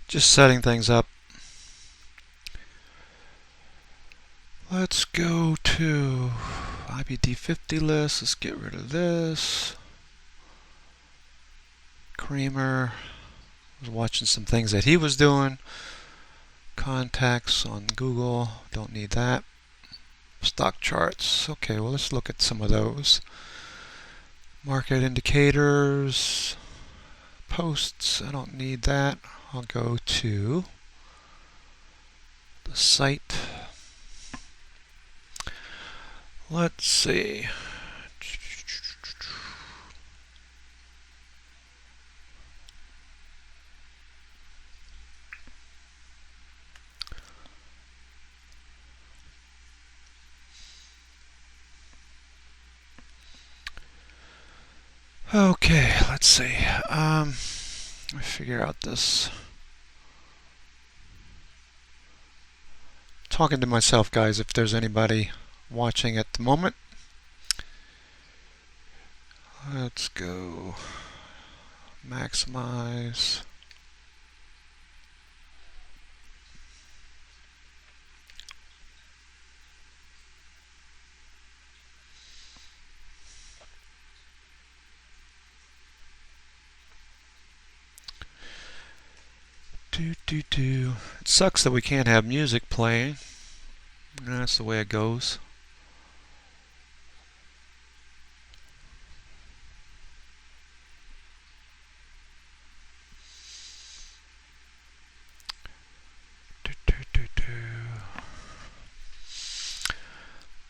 Just setting things up. Let's go to IBD50 list. Let's get rid of this. Creamer. I was watching some things that he was doing. Contacts on Google. Don't need that. Stock charts. Okay, well, let's look at some of those. Market indicators. Posts. I don't need that. I'll go to the site. Let's see. Okay, let's see. Let me figure out this. Talking to myself, guys, if there's anybody watching at the moment. Let's go maximize. It sucks that we can't have music playing. That's the way it goes.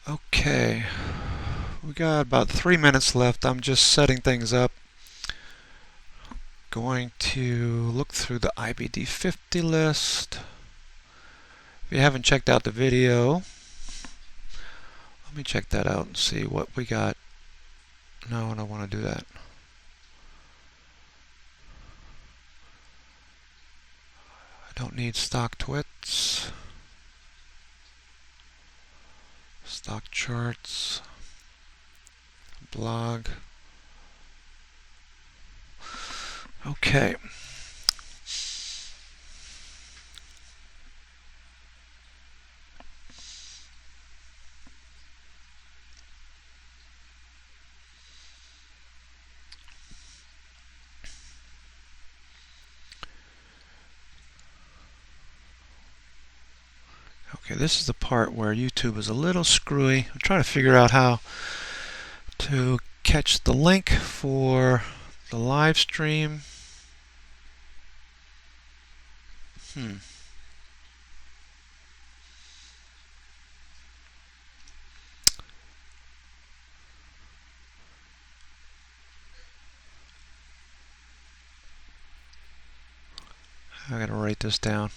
Okay, we got about 3 minutes left. I'm just setting things up. Going to look through the IBD50 list. If you haven't checked out the video, let me check that out and see what we got. No, I don't want to do that. I don't need stock twits. Stock charts. Blog. Okay. Okay, this is the part where YouTube is a little screwy. I'm trying to figure out how to catch the link for the live stream. I gotta write this down.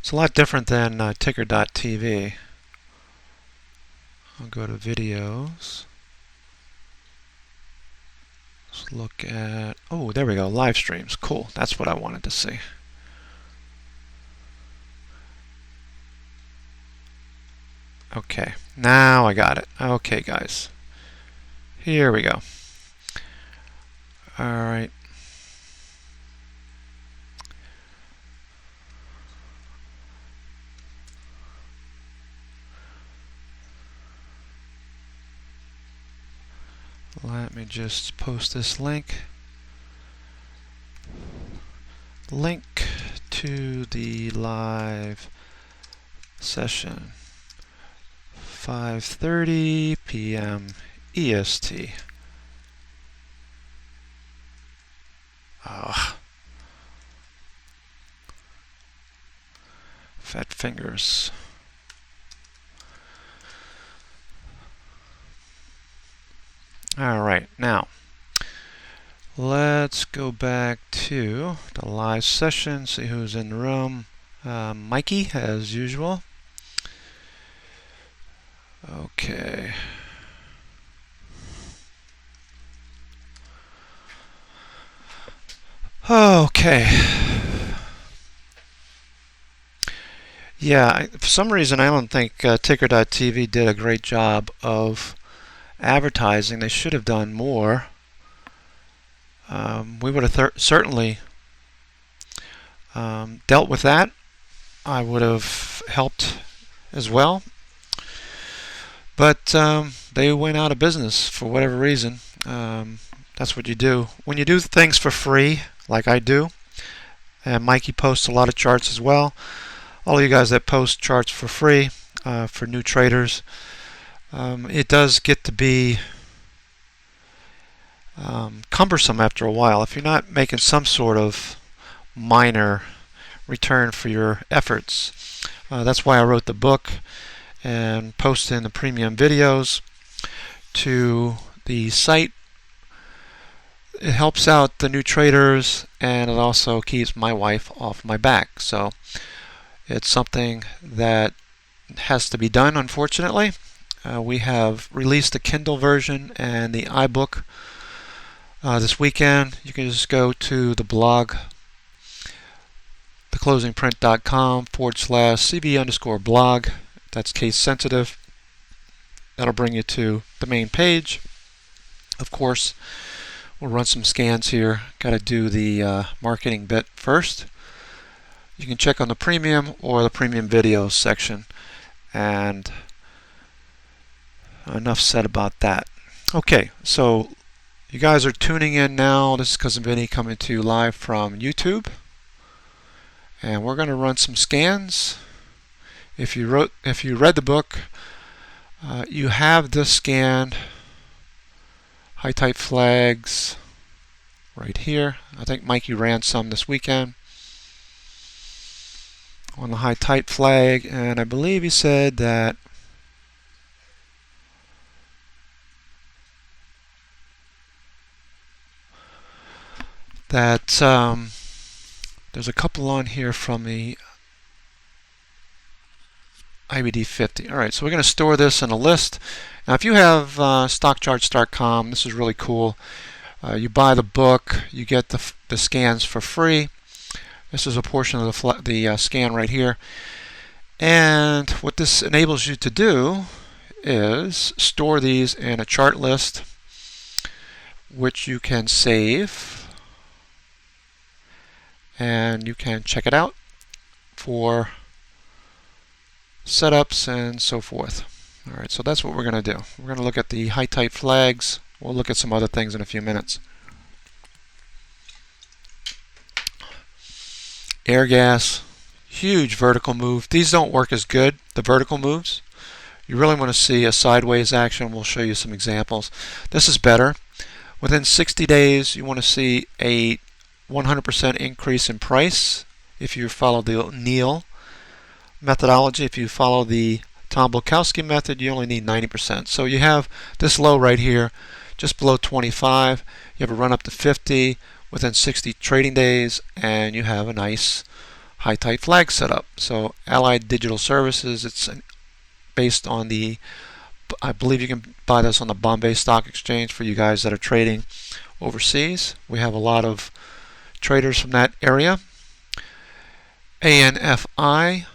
It's a lot different than ticker.tv. I'll go to videos. Let's look at, oh, there we go, live streams. Cool, that's what I wanted to see. Okay, now I got it. Okay, guys. Here we go. All right. Let me just post this link. Link to the live session. 5:30 p.m. EST. Fat fingers. All right, now let's go back to the live session, see who's in the room. Mikey, as usual. Okay. Okay. Yeah, for some reason I don't think ticker.tv did a great job of advertising. They should have done more. We would have certainly dealt with that, I would have helped as well. But they went out of business for whatever reason. That's what you do. When you do things for free, like I do, and Mikey posts a lot of charts as well, all of you guys that post charts for free for new traders, it does get to be cumbersome after a while if you're not making some sort of minor return for your efforts. That's why I wrote the book and posting the premium videos to the site. It helps out the new traders, and it also keeps my wife off my back. So it's something that has to be done, unfortunately. We have released the Kindle version and the iBook this weekend. You can just go to the blog, theclosingprint.com/cb_blog. That's case sensitive. That'll bring you to the main page. Of course, we'll run some scans here. Got to do the marketing bit first. You can check on the premium or the premium videos section. And enough said about that. Okay, so you guys are tuning in now. This is Cousin Vinny coming to you live from YouTube. And we're going to run some scans. If you read the book, you have this scan, high type flags, right here. I think Mikey ran some this weekend on the high type flag, and I believe he said that there's a couple on here from the IBD 50. Alright, so we're going to store this in a list. Now if you have stockcharts.com, this is really cool. You buy the book, you get the scans for free. This is a portion of the scan right here. And what this enables you to do is store these in a chart list, which you can save. And you can check it out for setups and so forth. Alright, so that's what we're going to do. We're going to look at the high type flags. We'll look at some other things in a few minutes. Air gas, huge vertical move. These don't work as good, the vertical moves. You really want to see a sideways action. We'll show you some examples. This is better. Within 60 days, you want to see a 100% increase in price if you follow the Neal methodology. If you follow the Tom Blakowski method, you only need 90%. So you have this low right here, just below 25. You have a run up to 50 within 60 trading days, and you have a nice high type flag setup. So Allied Digital Services, it's based on the, I believe you can buy this on the Bombay Stock Exchange for you guys that are trading overseas. We have a lot of traders from that area. ANFI,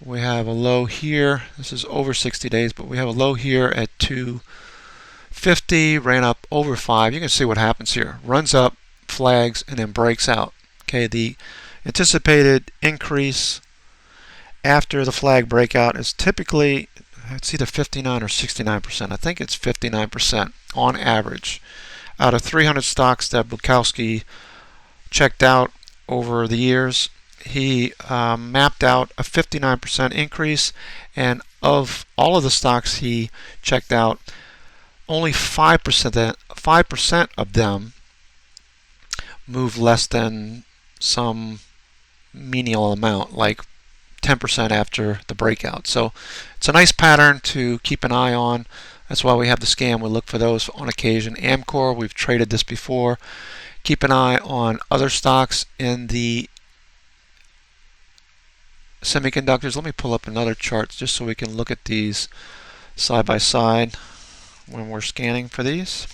we have a low here. This is over 60 days, but we have a low here at 250, ran up over 5. You can see what happens here. Runs up, flags, and then breaks out. Okay, the anticipated increase after the flag breakout is typically, it's either 59 or 69%. I think it's 59% on average. Out of 300 stocks that Blakowski checked out over the years, he mapped out a 59% increase, and of all of the stocks he checked out, only 5% of them move less than some menial amount, like 10% after the breakout. So it's a nice pattern to keep an eye on. That's why we have the scan. We look for those on occasion. Amcor, we've traded this before. Keep an eye on other stocks in the semiconductors. Let me pull up another chart just so we can look at these side by side when we're scanning for these.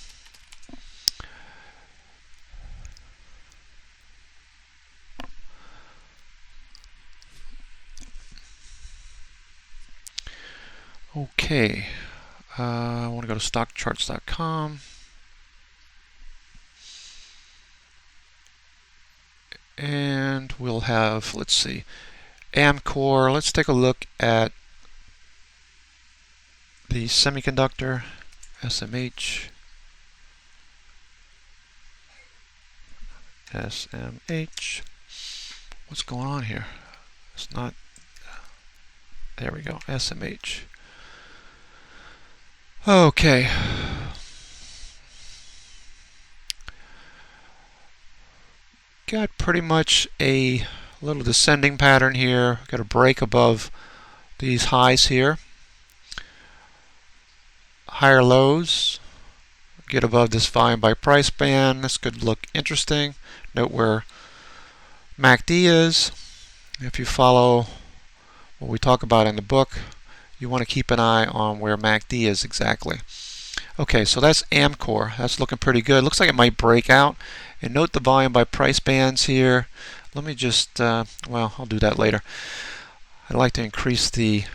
Okay, I want to go to stockcharts.com. And and we'll have, let's see, Amcor. Let's take a look at the semiconductor, SMH. SMH. What's going on here? It's not. There we go. SMH. Okay. Got pretty much a little descending pattern here. Got a break above these highs here. Higher lows. Get above this volume by price band. This could look interesting. Note where MACD is. If you follow what we talk about in the book, you want to keep an eye on where MACD is exactly. Okay, so that's Amcor. That's looking pretty good. Looks like it might break out. And note the volume by price bands here. Let me just, well, I'll do that later. I'd like to increase the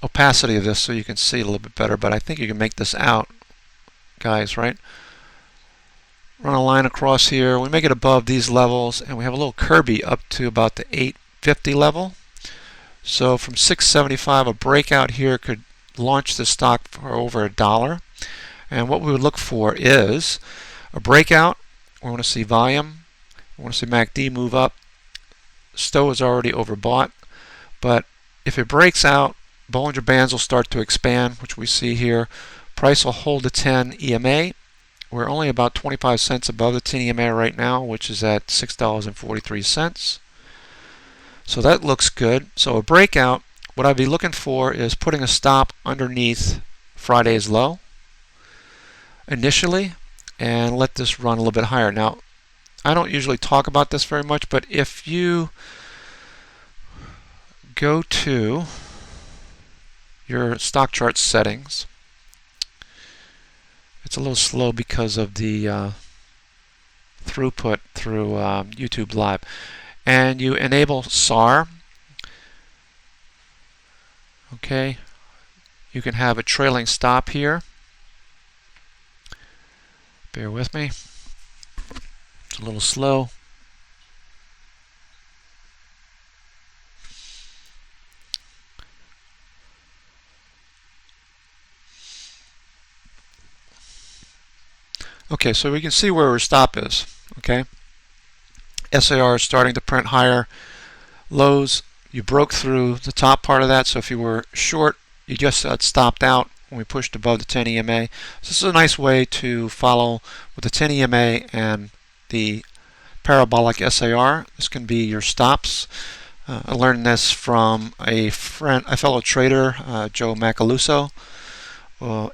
opacity of this so you can see it a little bit better, but I think you can make this out, guys, right? Run a line across here. We make it above these levels, and we have a little Kirby up to about the 850 level. So from 675, a breakout here could launch the stock for over $1. And what we would look for is a breakout. We want to see volume. We want to see MACD move up. Stow is already overbought, but if it breaks out, Bollinger Bands will start to expand, which we see here. Price will hold the 10 EMA. We're only about 25 cents above the 10 EMA right now, which is at $6.43. So that looks good. So a breakout, what I'd be looking for is putting a stop underneath Friday's low initially and let this run a little bit higher. Now, I don't usually talk about this very much, but if you go to your stock chart settings, it's a little slow because of the throughput through YouTube Live. And you enable SAR. Okay. You can have a trailing stop here. Bear with me. It's a little slow. Okay, so we can see where our stop is. Okay, SAR is starting to print higher lows. You broke through the top part of that, so if you were short, you just stopped out when we pushed above the 10 EMA. So this is a nice way to follow with the 10 EMA and the parabolic SAR. This can be your stops. I learned this from a fellow trader, Joe Macaluso,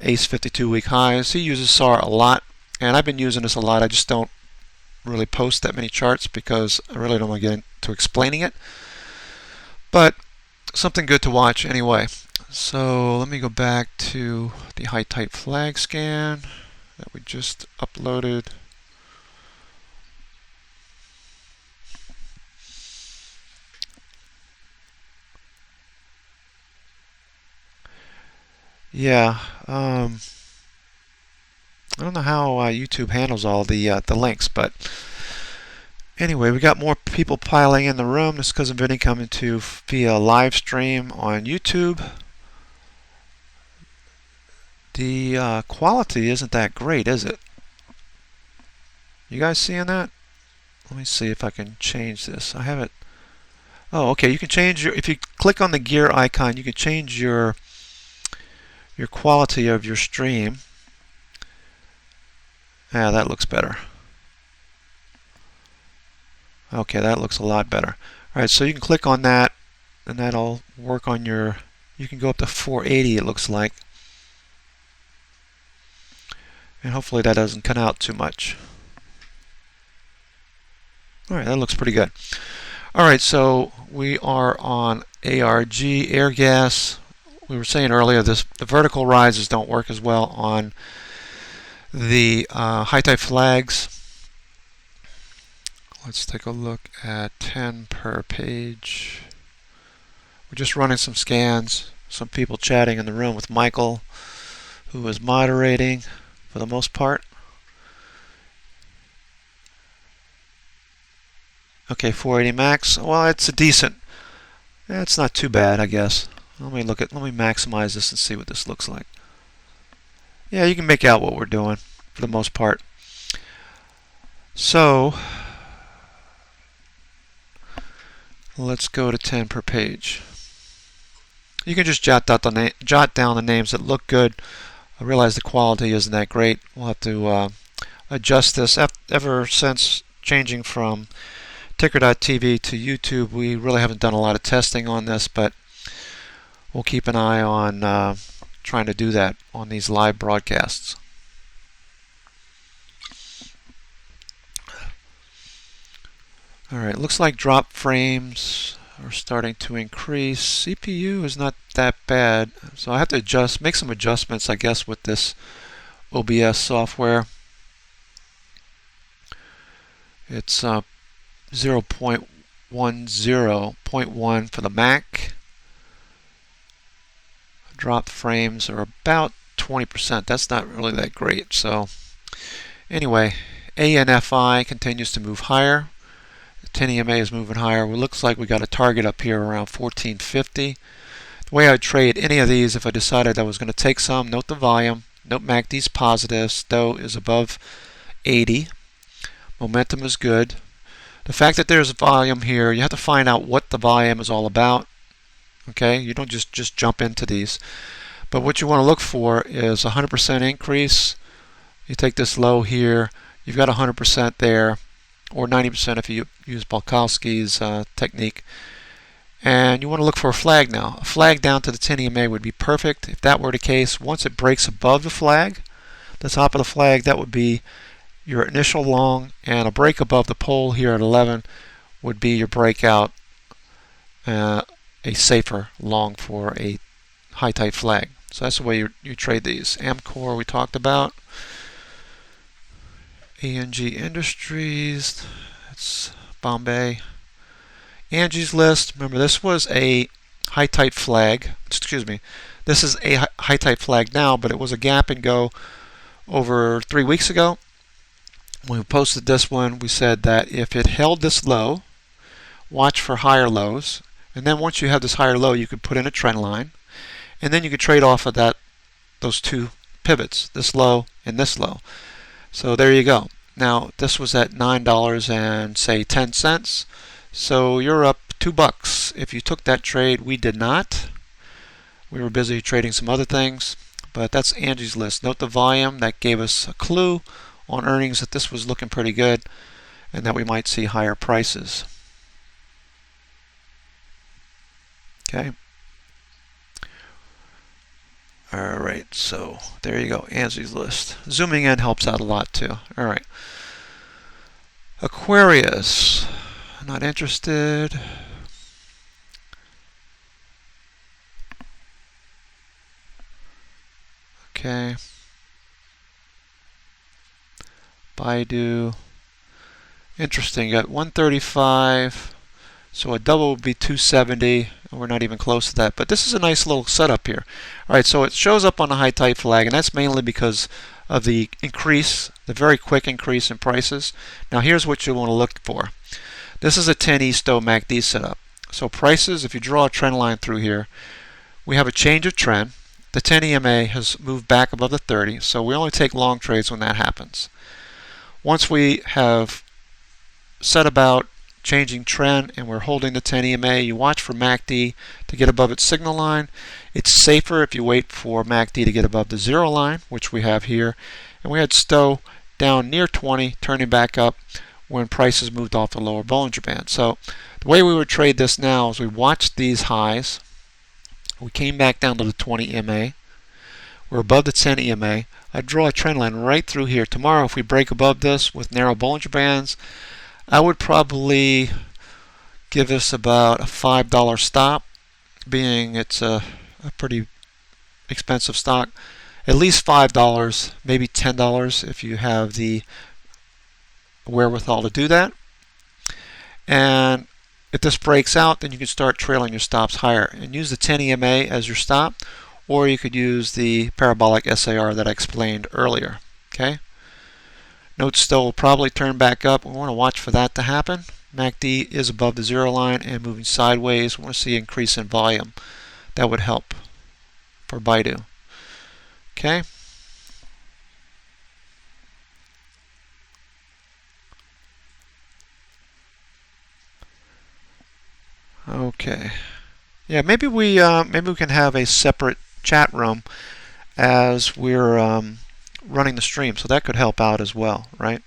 Ace 52-week highs. He uses SAR a lot. And I've been using this a lot. I just don't really post that many charts because I really don't want to get into explaining it. But something good to watch anyway. So let me go back to the high type flag scan that we just uploaded. Yeah. I don't know how YouTube handles all the links, but anyway, we got more people piling in the room. This is because of Vinny coming to via live stream on YouTube. The quality isn't that great, is it? You guys seeing that? Let me see if I can change this. I have it. Oh, okay. You can change your. If you click on the gear icon, you can change your quality of your stream. Yeah, that looks better. Okay, that looks a lot better. Alright, so you can click on that and that'll work on your, you can go up to 480 it looks like. And hopefully that doesn't cut out too much. Alright, that looks pretty good. Alright, so we are on ARG, air gas. We were saying earlier the vertical rises don't work as well on the high type flags. Let's take a look at 10 per page. We're just running some scans. Some people chatting in the room with Michael, who is moderating for the most part. Okay, 480 max. Well, it's a decent. It's not too bad, I guess. Let me maximize this and see what this looks like. Yeah, you can make out what we're doing for the most part. So let's go to 10 per page. You can just jot down the names that look good. I realize the quality isn't that great. We'll have to adjust this. Ever since changing from Ticker.tv to YouTube, we really haven't done a lot of testing on this, but we'll keep an eye on trying to do that on these live broadcasts. Alright, looks like drop frames are starting to increase. CPU is not that bad, so I have to make some adjustments, I guess, with this OBS software. It's 0.10.1 for the Mac. Drop frames are about 20%. That's not really that great. So anyway, ANFI continues to move higher. 10 EMA is moving higher. It looks like we got a target up here around 1450. The way I'd trade any of these, if I decided I was going to take some, note the volume. Note MACD's positive. STO is above 80. Momentum is good. The fact that there's volume here, you have to find out what the volume is all about. Okay, you don't just jump into these. But what you want to look for is 100% increase. You take this low here, you've got 100% there, or 90% if you use Balkowski's technique. And you want to look for a flag now. A flag down to the 10 EMA would be perfect. If that were the case, once it breaks above the flag, the top of the flag, that would be your initial long, and a break above the pole here at 11 would be your breakout, a safer long for a high tight flag. So that's the way you trade these. Amcor we talked about. ANG Industries, that's Bombay. Angie's List, remember this was a high tight flag. Excuse me. This is a high tight flag now, but it was a gap and go over 3 weeks ago. When we posted this one, we said that if it held this low, watch for higher lows. And then once you have this higher low, you could put in a trend line. And then you could trade off of those two pivots, this low and this low. So there you go. Now, this was at $9 and say 10 cents. So you're up $2. If you took that trade, we did not. We were busy trading some other things. But that's Angie's List. Note the volume. That gave us a clue on earnings that this was looking pretty good and that we might see higher prices. Okay. Alright, so there you go, Angie's List. Zooming in helps out a lot too. Alright. Aquarius. Not interested. Okay. Baidu. Interesting. You got 135. So a double would be 270. And we're not even close to that. But this is a nice little setup here. Alright, so it shows up on the high tight flag, and that's mainly because of the increase, the very quick increase in prices. Now here's what you want to look for. This is a 10 ESTO MACD setup. So prices, if you draw a trend line through here, we have a change of trend. The 10 EMA has moved back above the 30, so we only take long trades when that happens. Once we have set about changing trend and we're holding the 10 EMA, you watch for MACD to get above its signal line. It's safer if you wait for MACD to get above the 0 line, which we have here. And we had STO down near 20, turning back up when prices moved off the lower Bollinger Band. So the way we would trade this now is we watched these highs. We came back down to the 20 EMA. We're above the 10 EMA. I draw a trend line right through here. Tomorrow, if we break above this with narrow Bollinger Bands, I would probably give us about a $5 stop, being it's a pretty expensive stock. At least $5, maybe $10 if you have the wherewithal to do that. And if this breaks out, then you can start trailing your stops higher and use the 10 EMA as your stop, or you could use the parabolic SAR that I explained earlier. Okay. Note still will probably turn back up. We want to watch for that to happen. MACD is above the 0 line and moving sideways. We want to see increase in volume. That would help for Baidu. Okay. Okay. Yeah, maybe we can have a separate chat room as we're running the stream, so that could help out as well, right?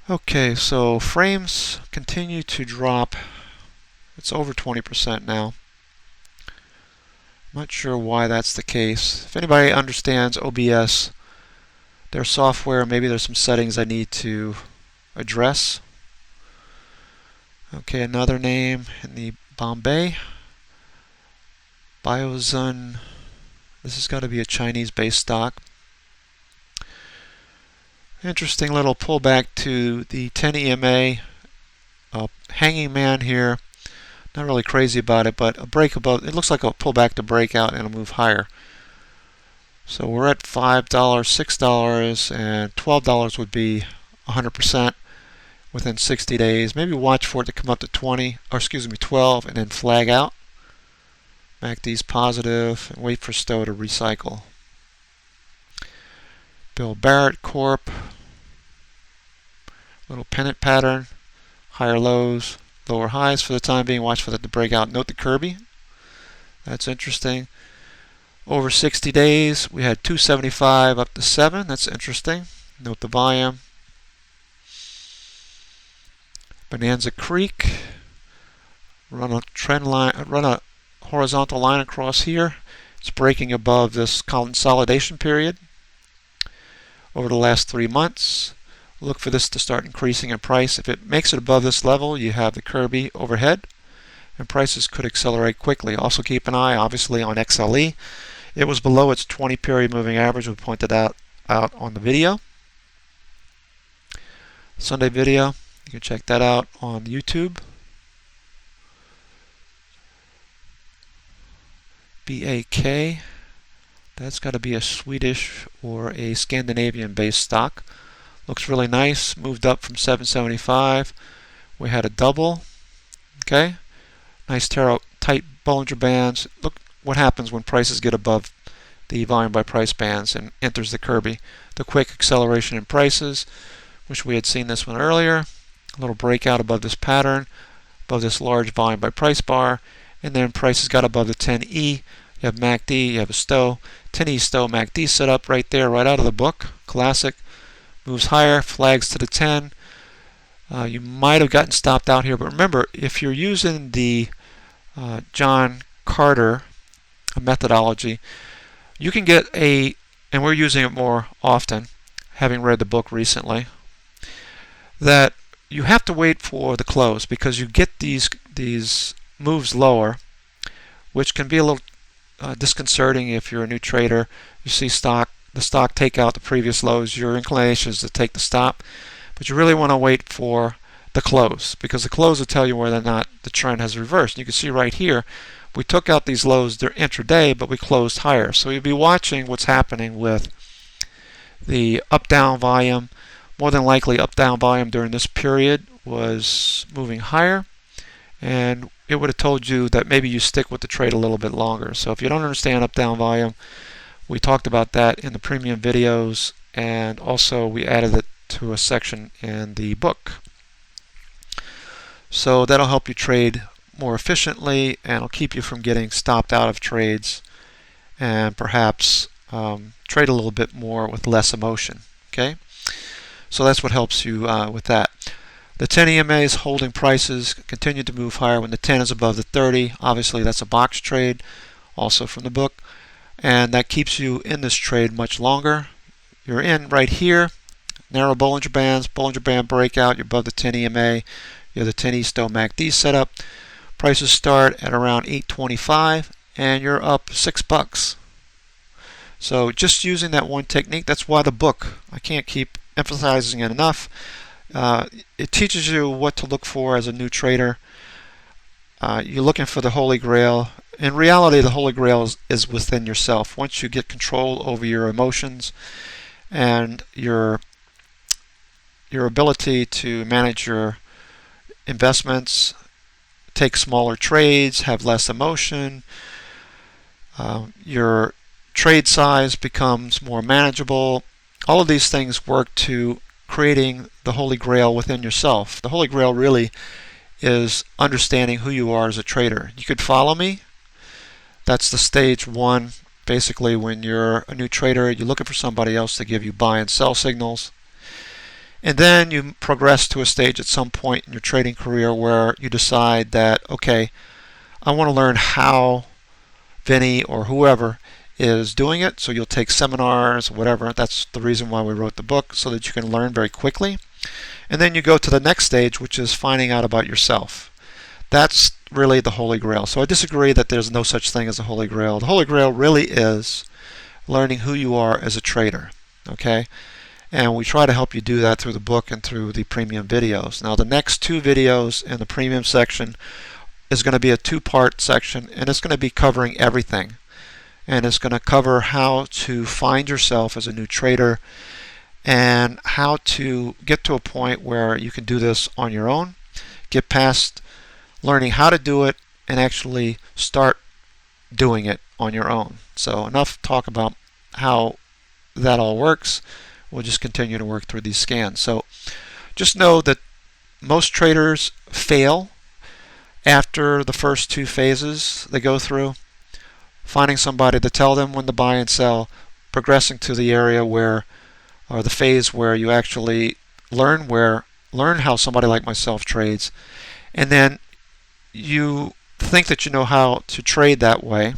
Okay, so frames continue to drop. It's over 20% now. I'm not sure why that's the case. If anybody understands OBS, their software, maybe there's some settings I need to address. Okay, another name in the Bombay. Biozun. This has got to be a Chinese-based stock. Interesting little pullback to the 10 EMA. Hanging man here. Not really crazy about it, but a break above. It looks like a pullback to breakout and a move higher. So we're at $5, $6, and $12 would be 100% within 60 days. Maybe watch for it to come up to 20, or excuse me, 12, and then flag out. MACD's positive, and wait for Stowe to recycle. Bill Barrett Corp. Little pennant pattern. Higher lows, lower highs for the time being. Watch for that to break out. Note the Kirby. That's interesting. Over 60 days, we had 275 up to 7. That's interesting. Note the volume. Bonanza Creek. Run a trend line. Run a horizontal line across here. It's breaking above this consolidation period over the last 3 months. Look for this to start increasing in price. If it makes it above this level, you have the Kirby overhead, and prices could accelerate quickly. Also keep an eye, obviously, on XLE. It was below its 20-period moving average. We pointed out on the video. Sunday video. You can check that out on YouTube. BAK. That's got to be a Swedish or a Scandinavian-based stock. Looks really nice. Moved up from 775. We had a double. Okay. Nice tight Bollinger Bands. Look what happens when prices get above the volume by price bands and enters the Kirby. The quick acceleration in prices. Wish we had seen this one earlier. A little breakout above this pattern, above this large volume by price bar, and then prices got above the 10E. You have MACD, you have a Stowe. 10E Stowe MACD set up right there, right out of the book. Classic. Moves higher, flags to the 10. You might have gotten stopped out here, but remember, if you're using the John Carter methodology, you can get and we're using it more often, having read the book recently, that you have to wait for the close because you get these moves lower, which can be a little disconcerting if you're a new trader. You see the stock take out the previous lows, your inclination is to take the stop, but you really want to wait for the close because the close will tell you whether or not the trend has reversed. And you can see right here, we took out these lows, they're intraday, but we closed higher. So you'll be watching what's happening with the up-down volume. More than likely, up-down volume during this period was moving higher, and it would have told you that maybe you stick with the trade a little bit longer. So if you don't understand up-down volume, we talked about that in the premium videos, and also we added it to a section in the book. So that'll help you trade more efficiently, and it'll keep you from getting stopped out of trades, and perhaps trade a little bit more with less emotion. Okay, so that's what helps you with that. The 10 EMA is holding prices, continue to move higher when the 10 is above the 30. Obviously, that's a box trade, also from the book. And that keeps you in this trade much longer. You're in right here, narrow Bollinger Bands, Bollinger Band breakout, you're above the 10 EMA, you have the 10 Stowe MACD set up. Prices start at around 825 and you're up $6. So just using that one technique, that's why the book, I can't keep emphasizing it enough. It teaches you what to look for as a new trader. You're looking for the Holy Grail. In reality, the Holy Grail is within yourself. Once you get control over your emotions and your ability to manage your investments, take smaller trades, have less emotion. Your trade size becomes more manageable. All of these things work to creating the Holy Grail within yourself. The Holy Grail really is understanding who you are as a trader. You could follow me. That's the stage one. Basically, when you're a new trader, you're looking for somebody else to give you buy and sell signals. And then you progress to a stage at some point in your trading career where you decide that, okay, I want to learn how Vinny or whoever is doing it. So you'll take seminars, whatever. That's the reason why we wrote the book, so that you can learn very quickly. And then you go to the next stage, which is finding out about yourself. That's really the Holy Grail. So I disagree that there's no such thing as a Holy Grail. The Holy Grail really is learning who you are as a trader. Okay? And we try to help you do that through the book and through the premium videos. Now the next 2 videos in the premium section is going to be a 2-part section, and it's going to be covering everything. And it's going to cover how to find yourself as a new trader and how to get to a point where you can do this on your own, get past learning how to do it, and actually start doing it on your own. So enough talk about how that all works. We'll just continue to work through these scans. So just know that most traders fail after the first 2 phases they go through, finding somebody to tell them when to buy and sell, progressing to the area where, or the phase where you actually learn how somebody like myself trades, and then you think that you know how to trade that way,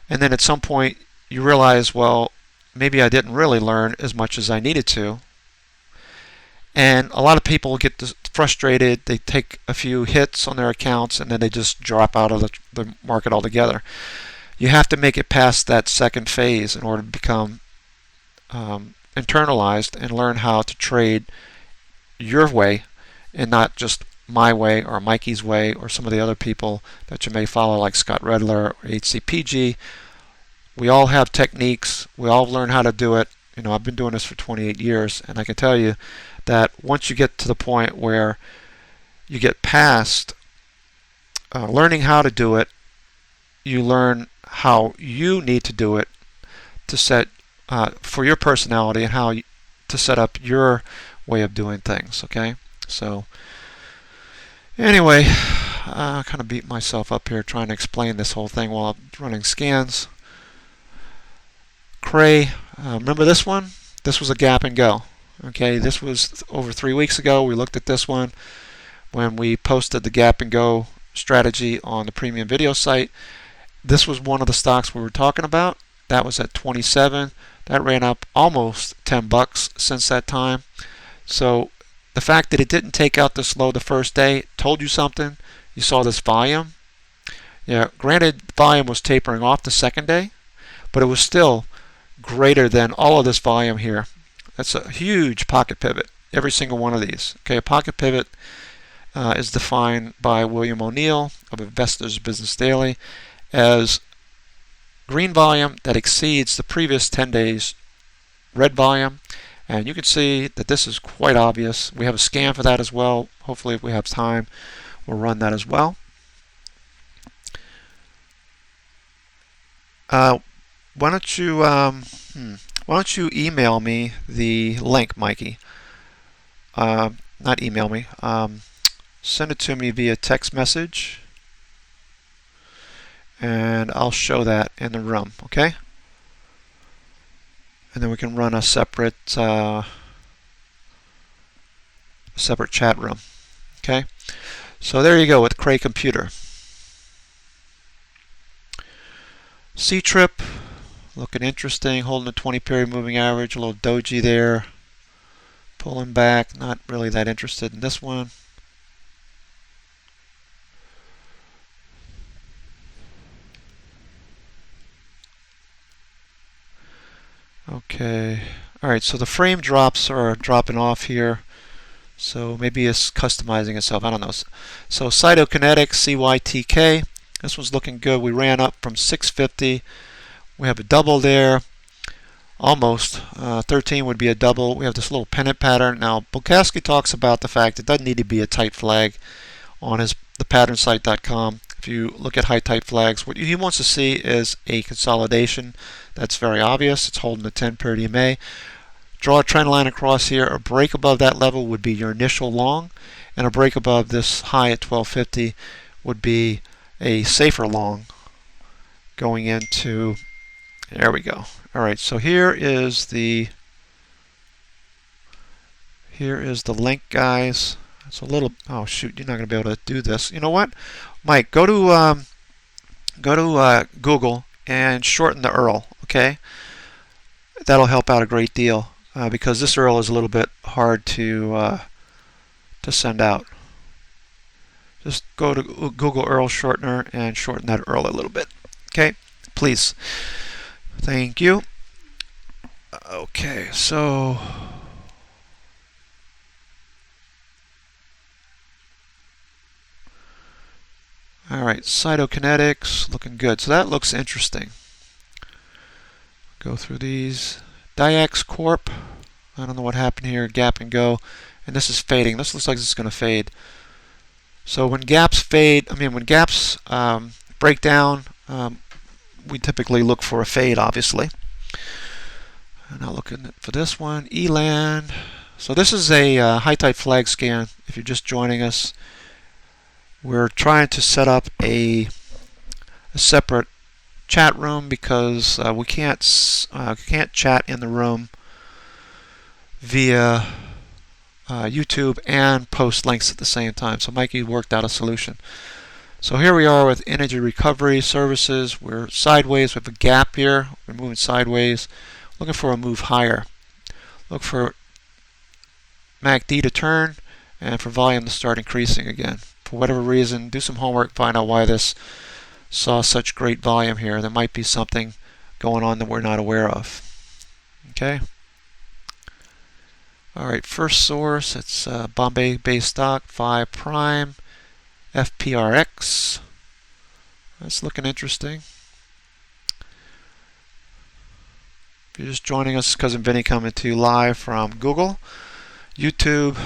and then at some point you realize, well, maybe I didn't really learn as much as I needed to. And a lot of people get frustrated. They take a few hits on their accounts and then they just drop out of the market altogether. You have to make it past that second phase in order to become internalized and learn how to trade your way and not just my way or Mikey's way or some of the other people that you may follow, like Scott Redler or HCPG. We all have techniques. We all learn how to do it. You know, I've been doing this for 28 years, and I can tell you that once you get to the point where you get past learning how to do it, you learn how you need to do it to set for your personality and how to set up your way of doing things. Okay, so anyway, I kind of beat myself up here trying to explain this whole thing while I'm running scans. Cray, remember this one? This was a gap and go. Okay, this was over 3 weeks ago. We looked at this one when we posted the gap and go strategy on the premium video site. This was one of the stocks we were talking about. That was at 27. That ran up almost 10 bucks since that time. So the fact that it didn't take out this low the first day told you something. You saw this volume. Yeah, granted, volume was tapering off the second day, but it was still greater than all of this volume here. That's a huge pocket pivot, every single one of these. Okay, a pocket pivot is defined by William O'Neill of Investors Business Daily as green volume that exceeds the previous 10 days red volume. And you can see that this is quite obvious. We have a scan for that as well. Hopefully, if we have time, we'll run that as well. Why don't you email me the link, Mikey? Not email me. Send it to me via text message, and I'll show that in the room. Okay? And then we can run a separate chat room. Okay? So there you go with Cray Computer. C-Trip. Looking interesting, holding a 20-period moving average, a little doji there. Pulling back, not really that interested in this one. Okay, alright, so the frame drops are dropping off here. So maybe it's customizing itself, I don't know. So Cytokinetics, CYTK, this one's looking good. We ran up from 650. We have a double there. almost. 13 would be a double. We have this little pennant pattern. Now, Bulkowski talks about the fact it doesn't need to be a tight flag on the patternsite.com. If you look at high tight flags, what he wants to see is a consolidation. That's very obvious. It's holding the 10-period EMA. Draw a trend line across here. A break above that level would be your initial long, and a break above this high at 1250 would be a safer long going into, there we go. All right, so here is the link, guys. It's a little, oh shoot, you're not going to be able to do this. You know what, Mike, go to Google and shorten the URL, okay? That'll help out a great deal because this URL is a little bit hard to send out. Just go to Google URL shortener and shorten that URL a little bit, okay? Please. Thank you. Okay, so all right, cytokinetics looking good. So that looks interesting. Go through these. Diax Corp. I don't know what happened here. Gap and go. And this is fading. This looks like this is going to fade. So when gaps fade, when gaps break down, we typically look for a fade, obviously. And now looking for this one, Eland. So this is a high tight flag scan. If you're just joining us, we're trying to set up a separate chat room because we can't chat in the room via YouTube and post links at the same time. So Mikey worked out a solution. So here we are with energy recovery services. We're sideways. We have a gap here. We're moving sideways. Looking for a move higher. Look for MACD to turn and for volume to start increasing again. For whatever reason, do some homework, find out why this saw such great volume here. There might be something going on that we're not aware of. Okay. All right, first source, it's Bombay-based stock, 5 prime, FPRX. That's looking interesting. If you're just joining us, Cousin Vinny coming to you live from Google, YouTube,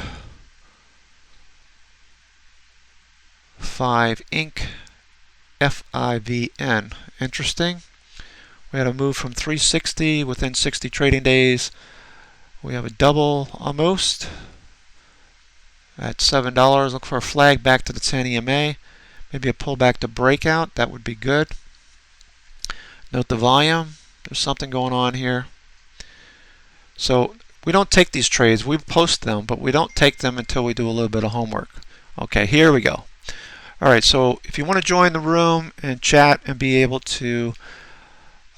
5 Inc. FIVN. Interesting. We had a move from 360 within 60 trading days. We have a double almost at $7. Look for a flag back to the 10 EMA. Maybe a pullback to breakout. That would be good. Note the volume. There's something going on here. So we don't take these trades. We post them, but we don't take them until we do a little bit of homework. Okay, here we go. All right, so if you want to join the room and chat and be able to,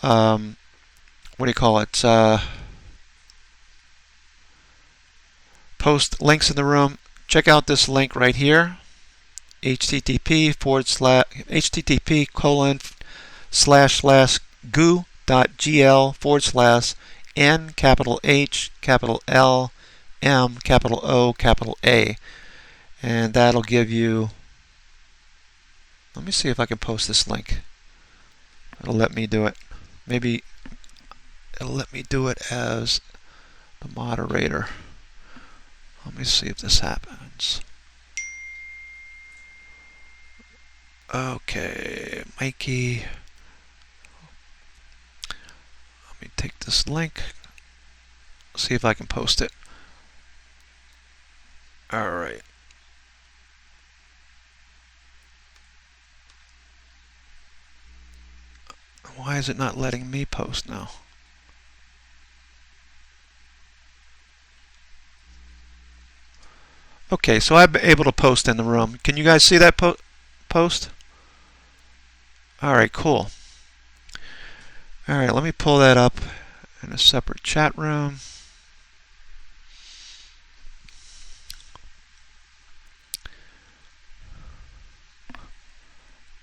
what do you call it, post links in the room, check out this link right here, http://goo.gl/n capital H capital L M capital O capital A, and that'll give you, let me see if I can post this link. It'll let me do it. Maybe it'll let me do it as the moderator. Let me see if this happens. Okay, Mikey. Let me take this link. See if I can post it. All right. Why is it not letting me post now? Okay, so I'm able to post in the room. Can you guys see that post? All right, cool. All right, let me pull that up in a separate chat room.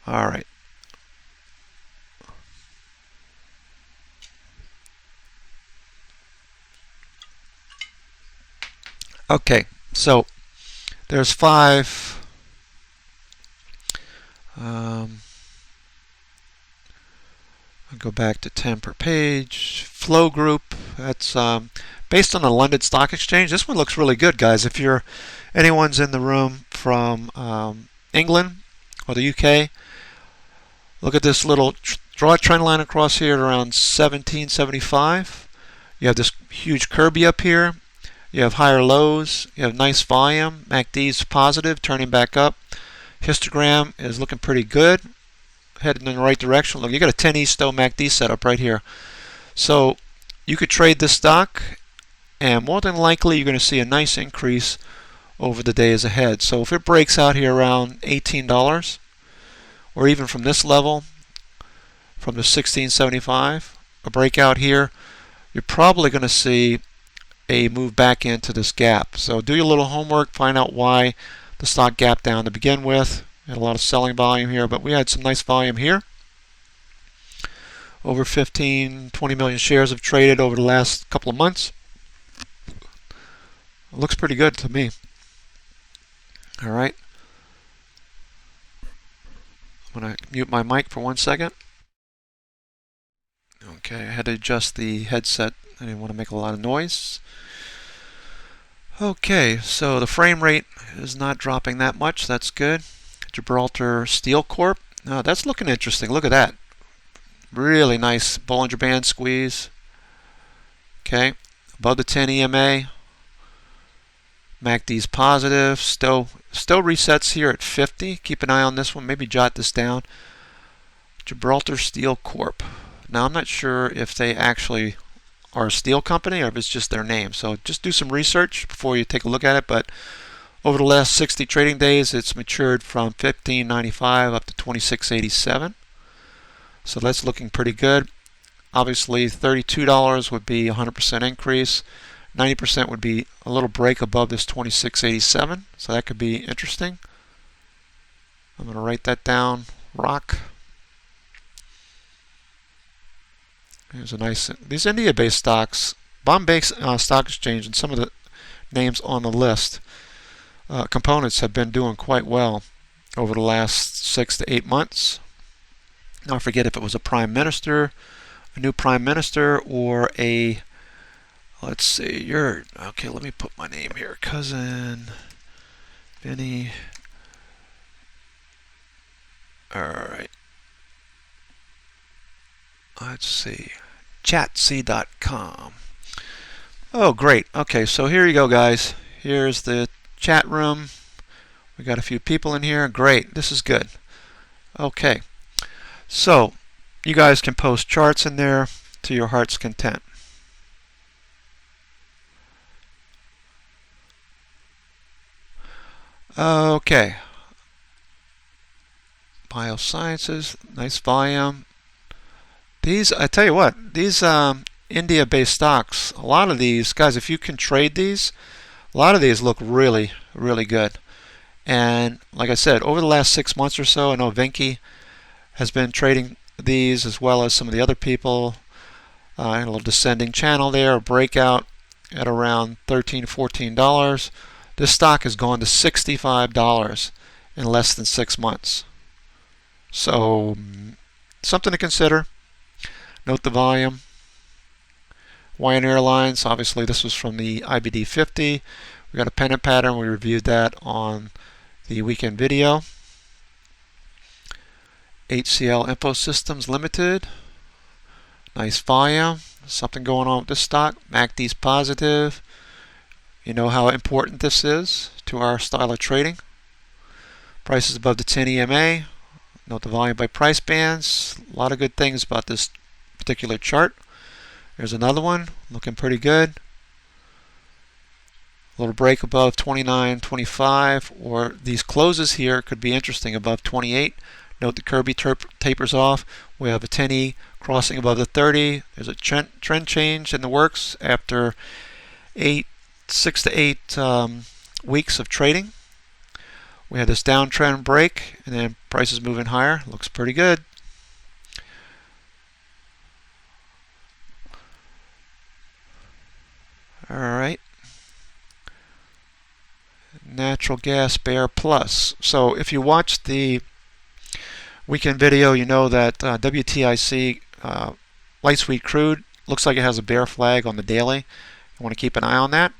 All right. Okay, so there's 5. I'll go back to 10 per page. Flow group. That's based on the London Stock Exchange. This one looks really good, guys. If anyone's in the room from England or the UK, look at this little draw a trend line across here at around 1775. You have this huge Kirby up here. You have higher lows. You have nice volume. MACD's positive, turning back up. Histogram is looking pretty good, heading in the right direction. Look, you got a 10 Easto MACD setup right here. So you could trade this stock, and more than likely you're going to see a nice increase over the days ahead. So if it breaks out here around $18, or even from this level, from the 1675, a breakout here, you're probably going to see a move back into this gap. So do your little homework, find out why the stock gapped down to begin with. Had a lot of selling volume here, but we had some nice volume here. Over 20 million shares have traded over the last couple of months. It looks pretty good to me. All right. I'm going to mute my mic for 1 second. Okay, I had to adjust the headset. I didn't want to make a lot of noise. Okay, so the frame rate is not dropping that much. That's good. Gibraltar Steel Corp. Now that's looking interesting. Look at that. Really nice Bollinger Band squeeze. Okay, above the 10 EMA. MACD's positive. Still resets here at 50. Keep an eye on this one. Maybe jot this down. Gibraltar Steel Corp. Now I'm not sure if they actually are a steel company or if it's just their name. So just do some research before you take a look at it. But over the last 60 trading days, it's matured from $15.95 up to $26.87. So that's looking pretty good. Obviously, $32 would be a 100% increase. 90% would be a little break above this $26.87. So that could be interesting. I'm going to write that down. Rock. Here's a nice. These India-based stocks, Bombay Stock Exchange, and some of the names on the list, components have been doing quite well over the last 6 to 8 months. Now I forget if it was a prime minister, a new prime minister, or a, let's see, okay, let me put my name here, cousin Vinny. Alright. Let's see, chatc.com. Oh, great. Okay, so here you go, guys. Here's the chat room. We got a few people in here. Great. This is good. Okay. So, you guys can post charts in there to your heart's content. Okay. Biosciences, nice volume. These, I tell you what, these India-based stocks, a lot of these, guys, if you can trade these, a lot of these look really, really good. And like I said, over the last 6 months or so, I know Vinny has been trading these as well as some of the other people. A little descending channel there, a breakout at around $13, $14. This stock has gone to $65 in less than 6 months. So, something to consider. Note the volume. Hawaiian Airlines, obviously this was from the IBD 50. We got a pennant pattern. We reviewed that on the weekend video. HCL Info Systems Limited. Nice volume. Something going on with this stock. MACD's positive. You know how important this is to our style of trading. Prices above the 10 EMA. Note the volume by price bands. A lot of good things about this particular chart. There's another one looking pretty good. A little break above 29.25, or these closes here could be interesting above 28. Note the Kirby tapers off. We have a 10E crossing above the 30. There's a trend change in the works after 6 to 8 weeks of trading. We had this downtrend break, and then prices moving higher. Looks pretty good. All right. Natural gas bear plus. So if you watched the weekend video, you know that WTIC light sweet crude looks like it has a bear flag on the daily. You want to keep an eye on that.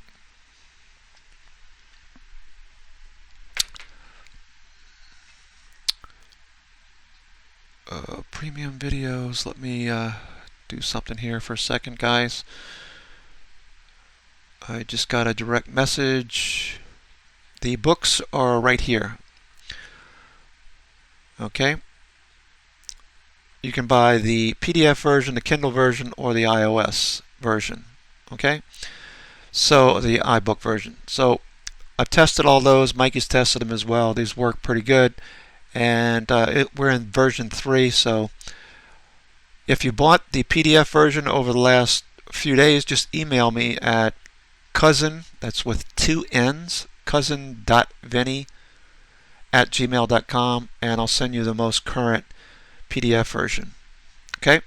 Premium videos. Let me do something here for a second, guys. I just got a direct message. The books are right here. Okay. You can buy the PDF version, the Kindle version, or the iOS version. Okay. So the iBook version. So I've tested all those. Mikey's tested them as well. These work pretty good. And we're in version 3, so if you bought the PDF version over the last few days, just email me at cousin, that's with 2 N's, cousin.vinny@gmail.com, and I'll send you the most current PDF version. Okay?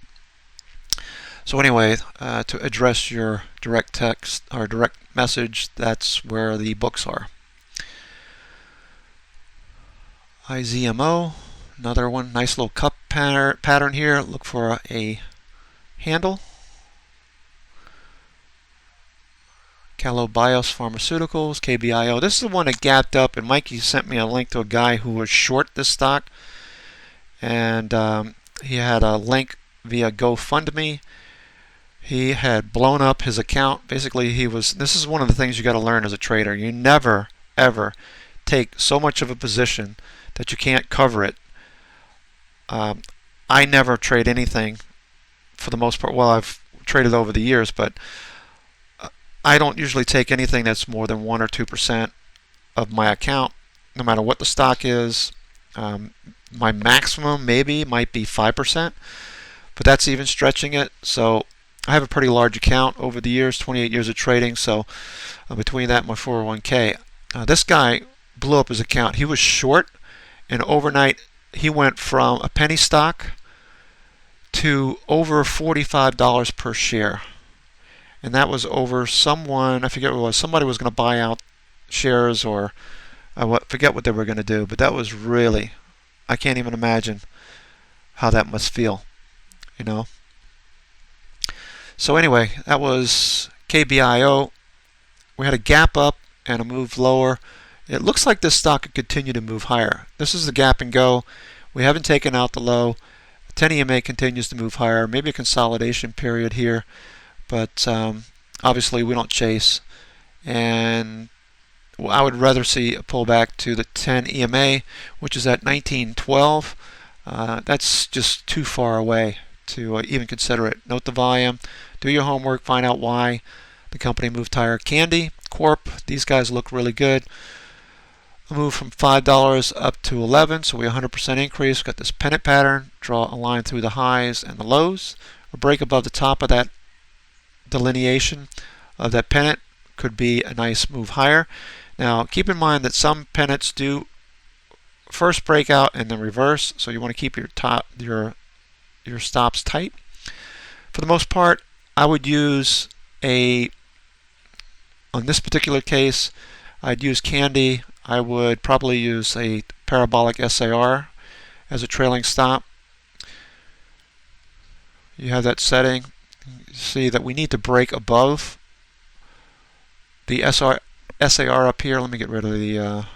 So anyway, to address your direct text or direct message, that's where the books are. IZMO, another one, nice little cup pattern here. Look for a handle. Calobios Pharmaceuticals, KBIO. This is the one that gapped up, and Mikey sent me a link to a guy who was short this stock, and he had a link via GoFundMe. He had blown up his account. Basically, this is one of the things you got to learn as a trader. You never, ever take so much of a position that you can't cover it. I never trade anything for the most part. Well, I've traded over the years, but I don't usually take anything that's more than 1 or 2% of my account, no matter what the stock is. My maximum maybe might be 5%, but that's even stretching it. So I have a pretty large account over the years, 28 years of trading. So between that and my 401k, this guy blew up his account. He was short, and overnight he went from a penny stock to over $45 per share. And that was over someone, I forget what it was, somebody was going to buy out shares, or I forget what they were going to do, but that was really, I can't even imagine how that must feel, you know. So anyway, that was KBIO. We had a gap up and a move lower. It looks like this stock could continue to move higher. This is the gap and go. We haven't taken out the low. 10 EMA continues to move higher. Maybe a consolidation period here, but obviously we don't chase. And I would rather see a pullback to the 10 EMA, which is at 1912. That's just too far away to even consider it. Note the volume. Do your homework. Find out why the company moved higher. Candy Corp. These guys look really good. A move from $5 up to 11, so we 100% increase. We've got this pennant pattern. Draw a line through the highs and the lows. A break above the top of that delineation of that pennant could be a nice move higher. Now keep in mind that some pennants do first break out and then reverse, so you want to keep your stops tight. For the most part, I would use on this particular case, I'd use Candy. I would probably use a parabolic SAR as a trailing stop. You have that setting. You see that we need to break above the SAR up here. Let me get rid of the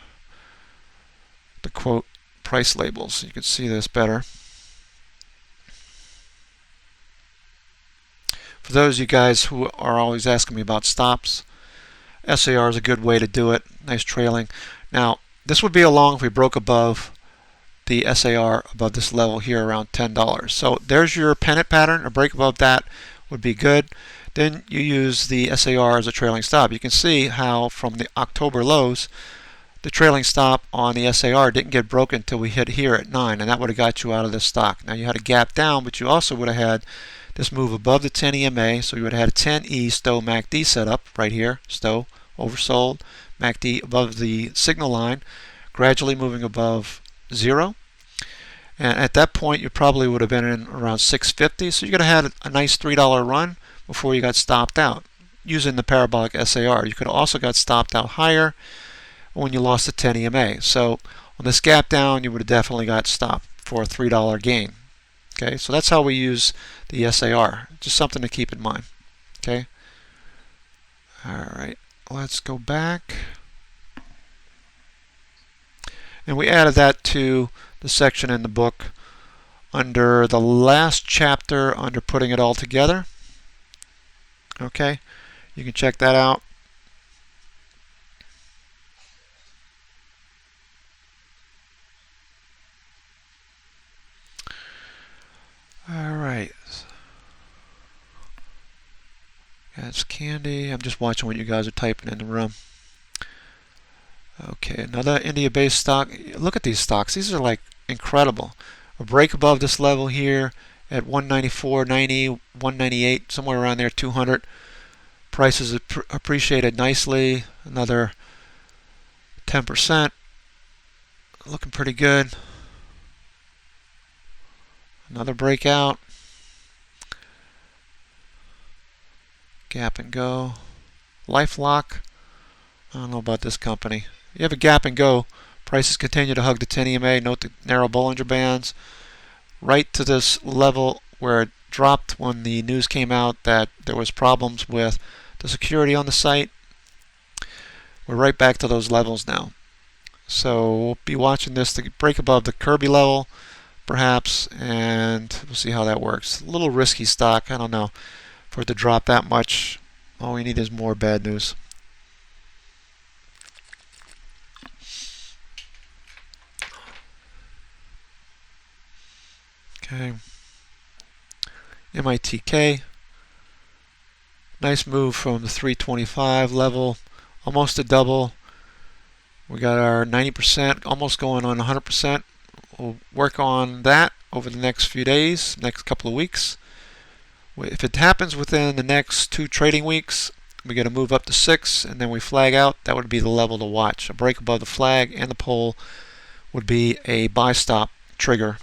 quote price labels so you can see this better. For those of you guys who are always asking me about stops, SAR is a good way to do it. Nice trailing. Now, this would be a long if we broke above the SAR above this level here around $10. So there's your pennant pattern. A break above that would be good. Then you use the SAR as a trailing stop. You can see how from the October lows, the trailing stop on the SAR didn't get broken until we hit here at 9, and that would have got you out of this stock. Now you had a gap down, but you also would have had this move above the 10 EMA, so you would have had a 10E Stow MACD set up right here. Stow oversold, MACD above the signal line, gradually moving above 0. And at that point, you probably would have been in around 650. So you could have had a nice $3 run before you got stopped out using the parabolic SAR. You could have also got stopped out higher when you lost the 10 EMA. So on this gap down, you would have definitely got stopped for a $3 gain. Okay, so that's how we use the SAR. Just something to keep in mind. Okay. All right, let's go back. And we added that to the section in the book under the last chapter under putting it all together. Okay, you can check that out. All right. That's Candy. I'm just watching what you guys are typing in the room. Okay, another India-based stock. Look at these stocks. These are like incredible. A break above this level here at 194.90, 198, somewhere around there, 200. Prices appreciated nicely. Another 10%. Looking pretty good. Another breakout. Gap and go. LifeLock. I don't know about this company. You have a gap and go. Prices continue to hug the 10 EMA. Note the narrow Bollinger Bands. Right to this level where it dropped when the news came out that there was problems with the security on the site. We're right back to those levels now. So we'll be watching this to break above the Kirby level, perhaps, and we'll see how that works. A little risky stock. I don't know. For it to drop that much, all we need is more bad news. Okay. MITK. Nice move from the 325 level, almost a double. We got our 90%, almost going on 100%. We'll work on that over the next few days, next couple of weeks. If it happens within the next 2 trading weeks, we get a move up to 6, and then we flag out. That would be the level to watch. A break above the flag and the pole would be a buy stop trigger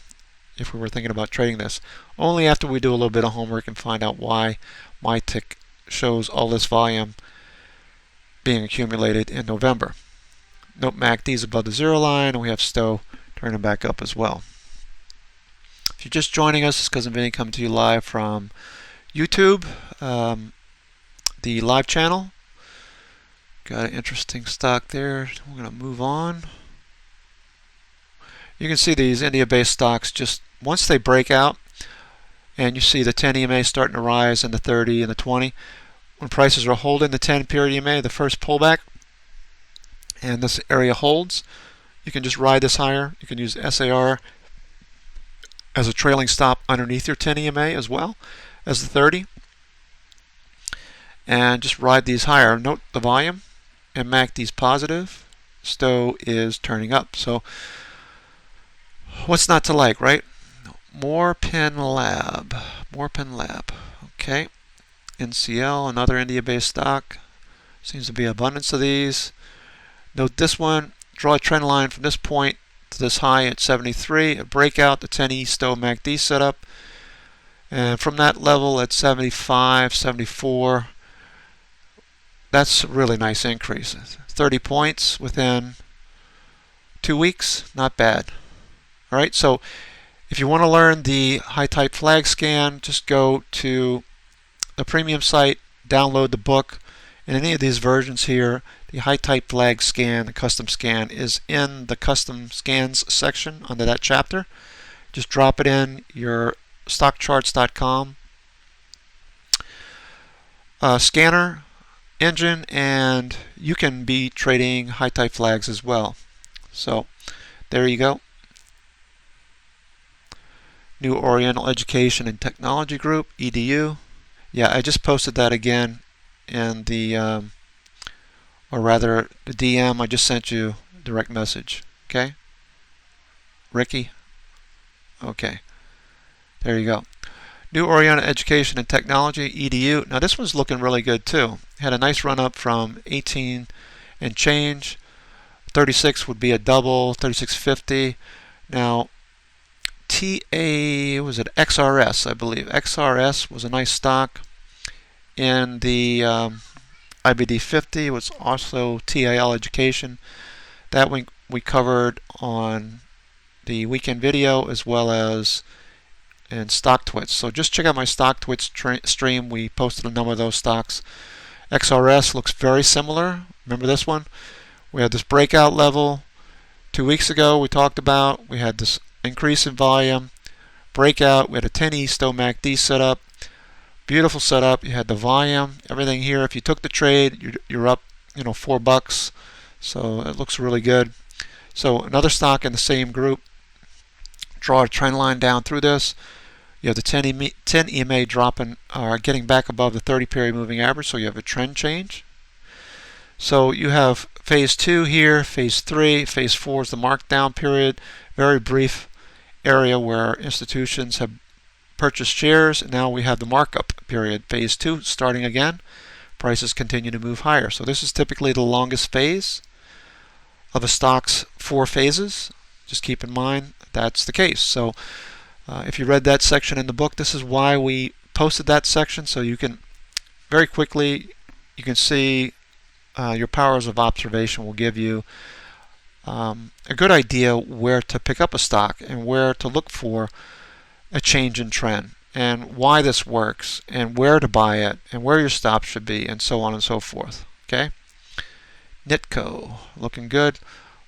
if we were thinking about trading this. Only after we do a little bit of homework and find out why my tick shows all this volume being accumulated in November. Note MACD is above the 0 line, and we have Stowe turning back up as well. If you're just joining us, it's because Vinny coming to you live from YouTube, the live channel. Got an interesting stock there. We're going to move on. You can see these India-based stocks, just once they break out, and you see the 10 EMA starting to rise and the 30 and the 20. When prices are holding the 10 period EMA, the first pullback, and this area holds, you can just ride this higher. You can use SAR as a trailing stop underneath your 10 EMA as well as the 30, and just ride these higher. Note the volume, and MACD is positive. Stowe is turning up. So what's not to like, right? Morpin Lab. Okay. NCL, another India-based stock. Seems to be abundance of these. Note this one. Draw a trend line from this point to this high at 73. A breakout, the 10E Stowe MACD setup. And from that level at 75, 74, that's a really nice increase. 30 points within 2 weeks. Not bad. All right, so if you want to learn the high type flag scan, just go to the premium site, download the book. In any of these versions here, the high type flag scan, the custom scan, is in the custom scans section under that chapter. Just drop it in your stockcharts.com scanner engine, and you can be trading high type flags as well. So there you go. New Oriental Education and Technology Group, EDU. Yeah, I just posted that again in the, or rather the DM. I just sent you a direct message. Okay? Ricky? Okay. There you go. New Oriental Education and Technology, EDU. Now this one's looking really good too. Had a nice run up from 18 and change. 36 would be a double, 36.50. Now TA, was it XRS, I believe. XRS was a nice stock. In the IBD 50 was also TIL Education. That we covered on the weekend video, as well as and stock twits. So just check out my stock twits stream. We posted a number of those stocks. XRS looks very similar. Remember this one? We had this breakout level 2 weeks ago we talked about. We had this increase in volume, breakout. We had a 10E Stow MACD setup. Beautiful setup. You had the volume, everything here. If you took the trade, you're up, $4. So it looks really good. So another stock in the same group. Draw a trend line down through this. You have the 10 EMA dropping, getting back above the 30-period moving average, so you have a trend change. So you have phase 2 here, phase 3, phase 4 is the markdown period. Very brief area where institutions have purchased shares, and now we have the markup period. Phase 2 starting again. Prices continue to move higher. So this is typically the longest phase of a stock's 4 phases. Just keep in mind that's the case. So if you read that section in the book, this is why we posted that section, so you can very quickly you can see your powers of observation will give you a good idea where to pick up a stock and where to look for a change in trend and why this works and where to buy it and where your stop should be and so on and so forth. Okay, Nitco looking good.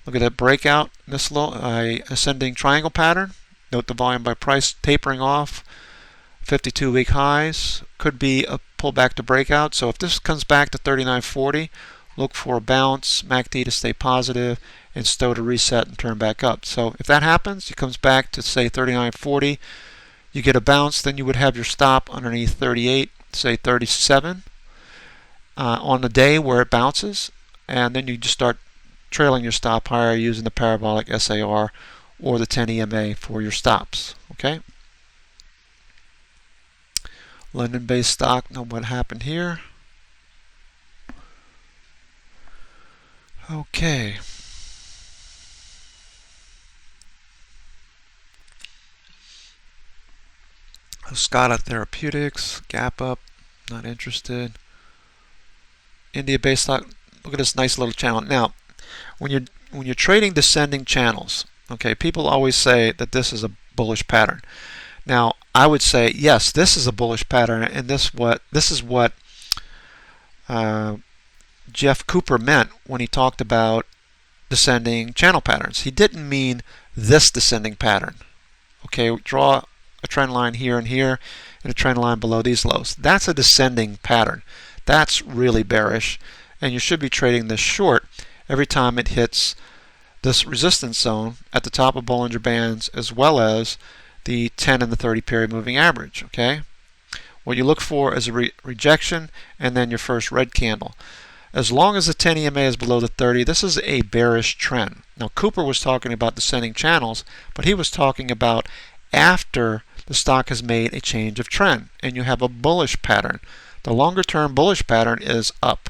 Look at that breakout, this ascending triangle pattern. Note the volume by price tapering off. 52-week highs. Could be a pullback to breakout. So if this comes back to 39.40, look for a bounce, MACD to stay positive, and Stow to reset and turn back up. So if that happens, it comes back to say 39.40, you get a bounce, then you would have your stop underneath 38, say 37 on the day where it bounces, and then you just start trailing your stop higher using the parabolic SAR or the 10 EMA for your stops. Okay. London-based stock. Know what happened here. Okay. Scada Therapeutics. Gap up. Not interested. India-based stock. Look at this nice little channel. Now, when you're trading descending channels, okay, people always say that this is a bullish pattern. Now, I would say yes, this is a bullish pattern, and this is what Jeff Cooper meant when he talked about descending channel patterns. He didn't mean this descending pattern. Okay, draw a trend line here and here, and a trend line below these lows. That's a descending pattern. That's really bearish, and you should be trading this short every time it hits this resistance zone at the top of Bollinger Bands, as well as the 10 and the 30 period moving average. Okay, what you look for is a rejection and then your first red candle. As long as the 10 EMA is below the 30, this is a bearish trend. Now, Cooper was talking about descending channels, but he was talking about after the stock has made a change of trend and you have a bullish pattern. The longer term bullish pattern is up.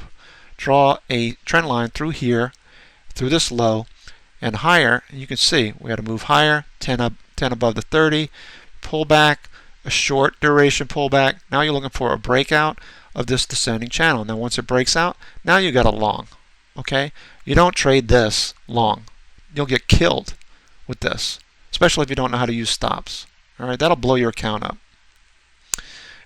Draw a trend line through here, through this low, and higher. And you can see we had to move higher, 10 above the 30, pull back, a short duration pullback. Now you're looking for a breakout of this descending channel. Now once it breaks out, now you got a long. Okay, you don't trade this long. You'll get killed with this, especially if you don't know how to use stops. All right, that'll blow your account up.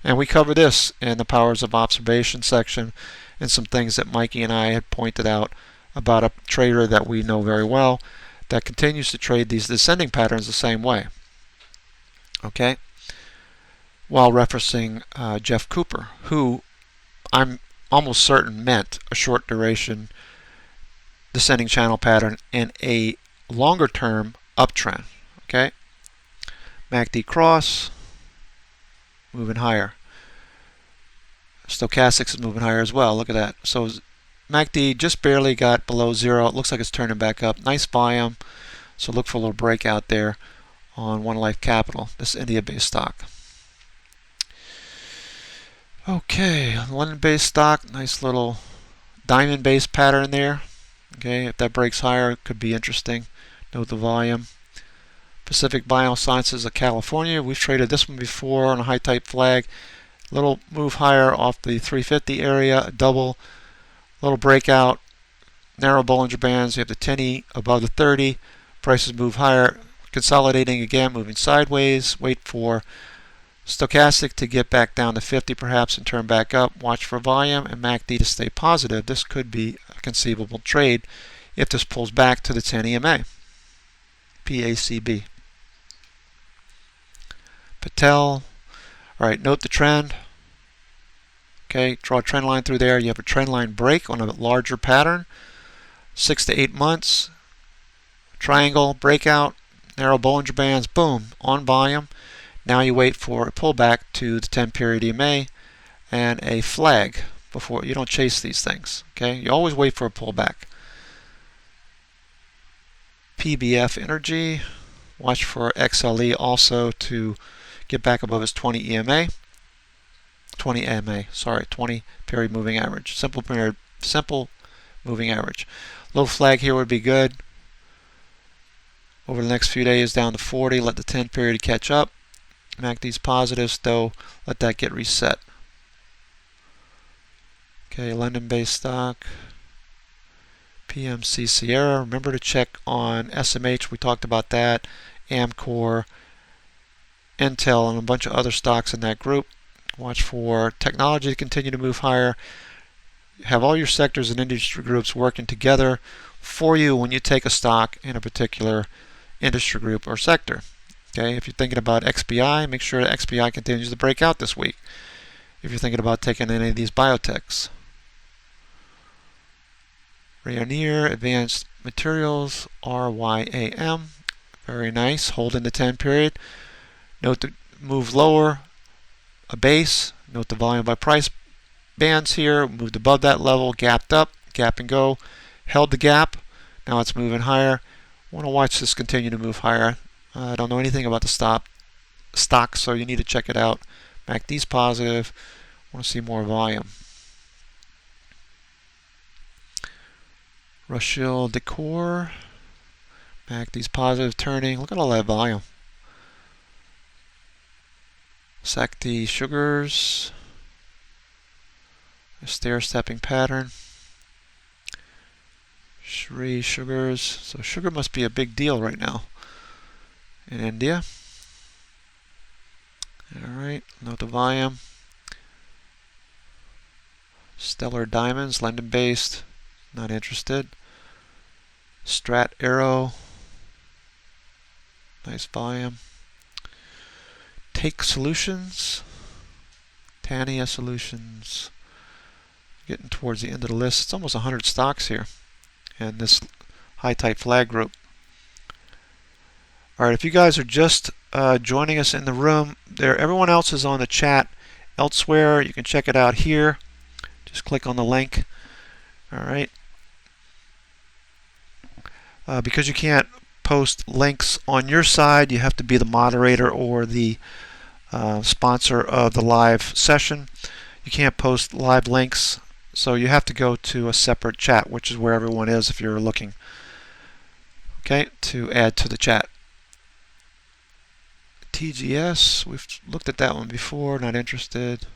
And we cover this in the powers of observation section and some things that Mikey and I had pointed out about a trader that we know very well that continues to trade these descending patterns the same way. Okay, while referencing Jeff Cooper, who I'm almost certain meant a short duration descending channel pattern and a longer term uptrend. Okay, MACD cross, moving higher. Stochastics is moving higher as well. Look at that. So MACD just barely got below zero. It looks like it's turning back up. Nice volume. So look for a little breakout there on One Life Capital, this India-based stock. Okay, London-based stock, nice little diamond-based pattern there. Okay, if that breaks higher, it could be interesting. Note the volume. Pacific Biosciences of California. We've traded this one before on a high type flag. Little move higher off the 350 area, a double, little breakout, narrow Bollinger Bands. You have the 10E above the 30. Prices move higher, consolidating again, moving sideways. Wait for stochastic to get back down to 50 perhaps and turn back up. Watch for volume and MACD to stay positive. This could be a conceivable trade if this pulls back to the 10 EMA. PACB. Patel. All right, note the trend. Okay, draw a trend line through there. You have a trend line break on a larger pattern. 6 to 8 months. Triangle, breakout, narrow Bollinger Bands, boom, on volume. Now you wait for a pullback to the 10 period EMA and a flag before. You don't chase these things. Okay, you always wait for a pullback. PBF Energy. Watch for XLE also to get back above its 20 EMA. 20 EMA, sorry, 20 period moving average. Simple moving average. Low flag here would be good. Over the next few days down to 40, let the 10 period catch up. MACD's positives, though, let that get reset. Okay, London-based stock. PMC Sierra. Remember to check on SMH. We talked about that. Amcor, Intel, and a bunch of other stocks in that group. Watch for technology to continue to move higher. Have all your sectors and industry groups working together for you when you take a stock in a particular industry group or sector. Okay, if you're thinking about XBI, make sure that XBI continues to break out this week. If you're thinking about taking any of these biotechs. Rayonier, Advanced Materials, RYAM. Very nice. Hold in the 10 period. Note the move lower, a base. Note the volume by price bands here. Moved above that level, gapped up, gap and go. Held the gap. Now it's moving higher. Want to watch this continue to move higher. I don't know anything about the stock, so you need to check it out. MACD's positive. Want to see more volume. Rochelle Decor. MACD's positive, turning. Look at all that volume. Sakti Sugars. A stair-stepping pattern. Shri Sugars. So sugar must be a big deal right now in India. Alright, note the volume. Stellar Diamonds, London-based. Not interested. Strat Aero. Nice volume. Take Solutions. Tania Solutions. Getting towards the end of the list. It's almost 100 stocks here in this high type flag group. Alright, if you guys are just joining us in the room, everyone else is on the chat elsewhere. You can check it out here. Just click on the link. Alright. Because you can't post links on your side, you have to be the moderator or the sponsor of the live session. You can't post live links, so you have to go to a separate chat, which is where everyone is if you're looking, okay, to add to the chat. TGS, we've looked at that one before, not interested.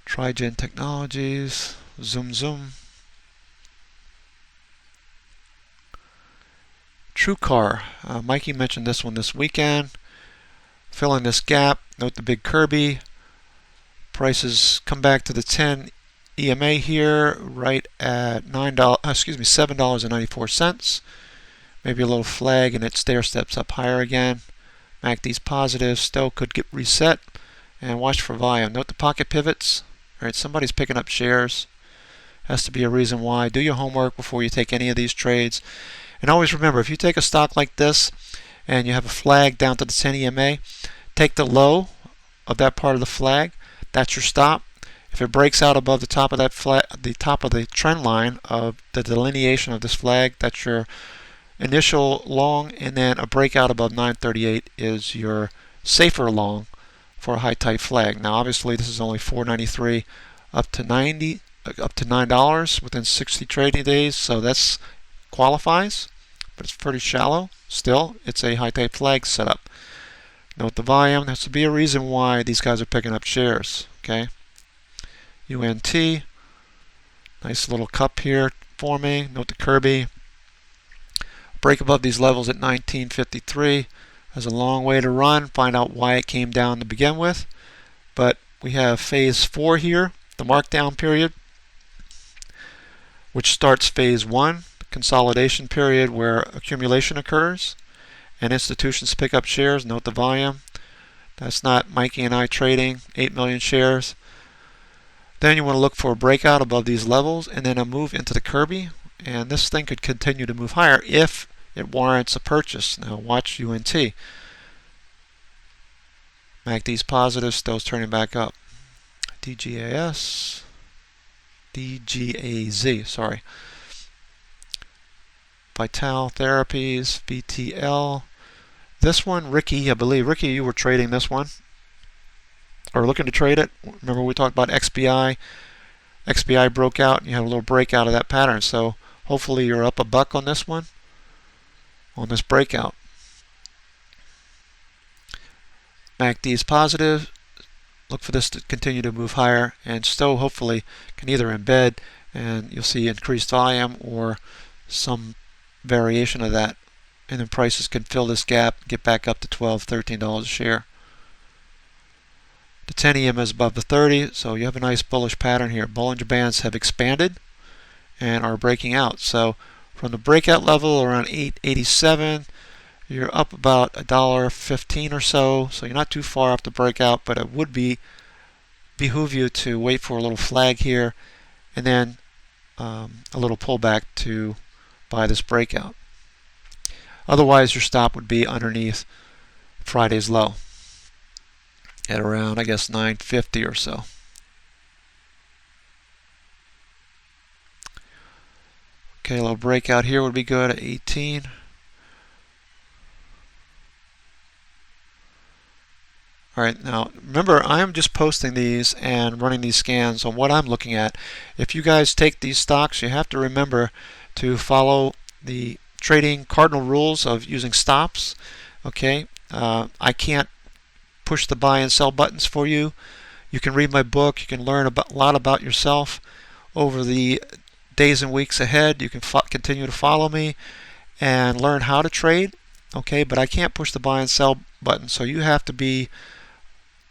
Trigen Technologies, Zoom. TrueCar, Mikey mentioned this one this weekend. Filling this gap, note the big Kirby. Prices come back to the 10 EMA here, right at $7.94. Maybe a little flag and it stair steps up higher again. MACD's positive, still could get reset. And watch for volume. Note the pocket pivots. All right, somebody's picking up shares. Has to be a reason why. Do your homework before you take any of these trades. And always remember, if you take a stock like this and you have a flag down to the 10 EMA, take the low of that part of the flag. That's your stop. If it breaks out above the top of that flag, the top of the trend line of the delineation of this flag, that's your initial long, and then a breakout above 938 is your safer long for a high type flag. Now obviously this is only $4.93 up to $9 within 60 trading days, so that's qualifies, but it's pretty shallow. Still, it's a high type flag setup. Note the volume. There has to be a reason why these guys are picking up shares. Okay. UNT. Nice little cup here forming. Note the Kirby. Break above these levels at 1953. There's a long way to run. Find out why it came down to begin with. But we have phase 4 here, the markdown period, which starts phase 1, the consolidation period where accumulation occurs and institutions pick up shares. Note the volume. That's not Mikey and I trading 8 million shares. Then you want to look for a breakout above these levels and then a move into the Kirby. And this thing could continue to move higher if it warrants a purchase. Now watch UNT. MACD's positive, still turning back up. DGAZ, sorry. Vital Therapies, VTL. This one, Ricky, I believe. Ricky, you were trading this one. Or looking to trade it. Remember we talked about XBI. XBI broke out, and you had a little breakout of that pattern. So hopefully you're up $1 on this one, on this breakout. MACD is positive. Look for this to continue to move higher, and still hopefully can either embed and you'll see increased volume or some variation of that, and then prices can fill this gap, get back up to $12, $13 a share. The 10 EM is above the 30, so you have a nice bullish pattern here. Bollinger Bands have expanded and are breaking out. So from the breakout level around 887, you're up about $1.15 or so. So you're not too far off the breakout, but it would behoove you to wait for a little flag here and then a little pullback to buy this breakout. Otherwise, your stop would be underneath Friday's low at around, I guess, 950 or so. Okay, a little breakout here would be good at 18. Alright, now remember, I am just posting these and running these scans on what I'm looking at. If you guys take these stocks, you have to remember to follow the trading cardinal rules of using stops. Okay, I can't push the buy and sell buttons for you. You can read my book. You can learn a lot about yourself over the days and weeks ahead. You can continue to follow me and learn how to trade. Okay, but I can't push the buy and sell button, so you have to be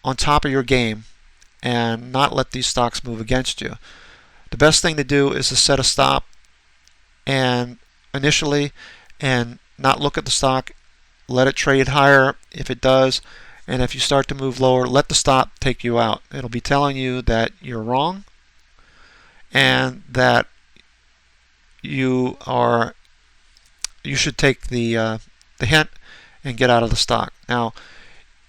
on top of your game and not let these stocks move against you. The best thing to do is to set a stop and initially and not look at the stock. Let it trade higher if it does, and if you start to move lower, let the stop take you out. It'll be telling you that you're wrong and that you should take the hint and get out of the stock. Now,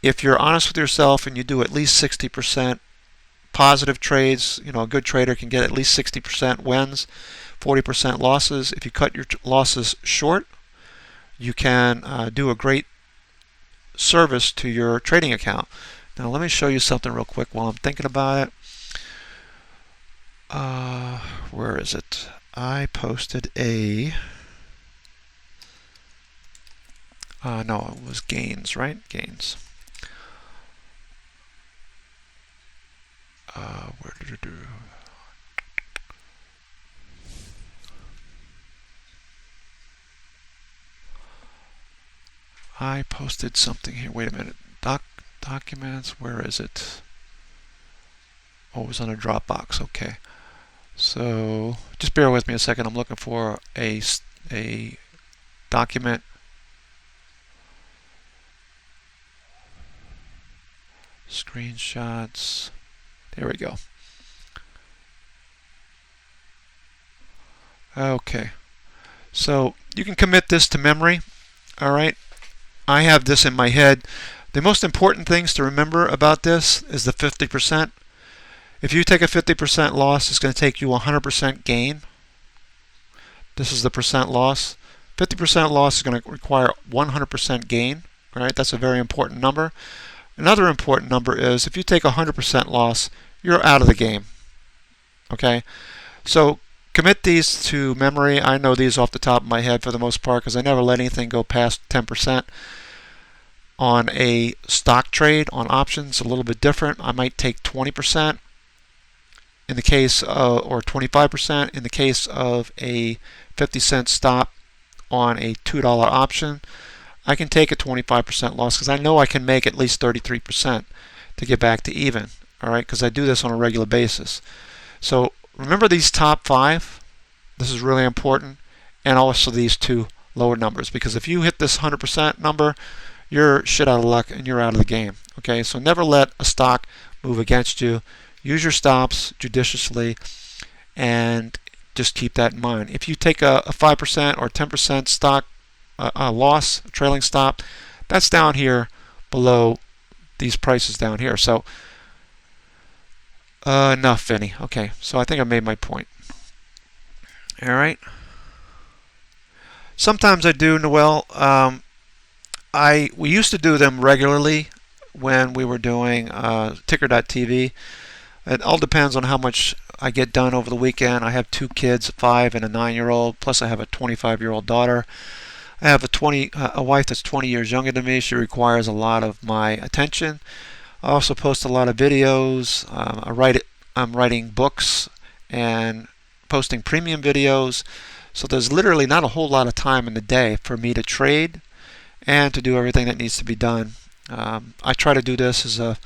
if you're honest with yourself and you do at least 60% positive trades, you know, a good trader can get at least 60% wins, 40% losses. If you cut your losses short, you can do a great service to your trading account. Now let me show you something real quick while I'm thinking about it. Where is it? I posted a no, it was gains, right? Gains. Where did it do? I posted something here. Wait a minute. Documents. Where is it? Oh, it was on a Dropbox. Okay. So just bear with me a second. I'm looking for a document. Screenshots. There we go. Okay. So you can commit this to memory. All right. I have this in my head. The most important things to remember about this is the 50%. If you take a 50% loss, it's going to take you 100% gain. This is the percent loss. 50% loss is going to require 100% gain. All right, that's a very important number. Another important number is if you take 100% loss, you're out of the game. Okay, so commit these to memory. I know these off the top of my head for the most part because I never let anything go past 10%. On a stock trade, on options, a little bit different. I might take 20% in the case of, or 25% in the case of a 50-cent stop on a $2 option, I can take a 25% loss because I know I can make at least 33% to get back to even. All right, because I do this on a regular basis. So remember these top 5. This is really important, and also these 2 lower numbers, because if you hit this 100% number, you're shit out of luck and you're out of the game. Okay, so never let a stock move against you. Use your stops judiciously, and just keep that in mind. If you take a 5% or 10% stock loss, trailing stop, that's down here below these prices down here. So enough, Vinny. Okay, so I think I made my point. All right. Sometimes I do, Noel. We used to do them regularly when we were doing ticker.tv. It all depends on how much I get done over the weekend. I have 2 kids, a 5 and a 9-year-old, plus I have a 25-year-old daughter. I have a wife that's 20 years younger than me. She requires a lot of my attention. I also post a lot of videos. I'm writing books and posting premium videos. So there's literally not a whole lot of time in the day for me to trade and to do everything that needs to be done. I try to do this as a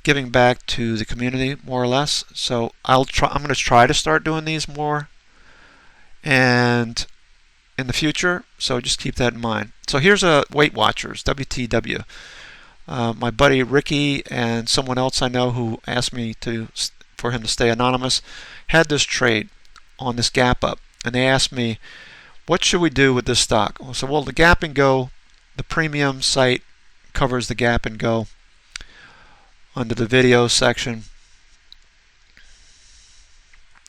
giving back to the community, more or less. So I'm going to try to start doing these more and in the future. So just keep that in mind. So here's a Weight Watchers, WTW. My buddy Ricky and someone else I know who asked me for him to stay anonymous had this trade on this gap up, and they asked me, what should we do with this stock? So, well, the gap and go, the premium site covers the gap and go under the video section.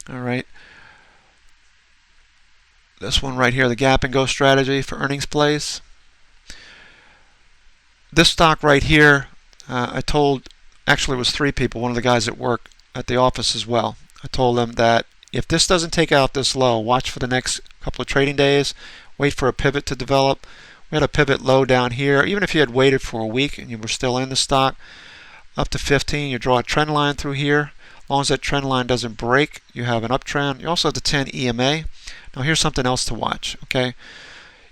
All right. This one right here, the gap and go strategy for earnings plays. This stock right here, actually it was 3 people, one of the guys at work at the office as well. I told them that if this doesn't take out this low, watch for the next couple of trading days, wait for a pivot to develop. We had a pivot low down here. Even if you had waited for a week and you were still in the stock, up to 15, you draw a trend line through here. As long as that trend line doesn't break, you have an uptrend. You also have the 10 EMA. Now here's something else to watch. Okay,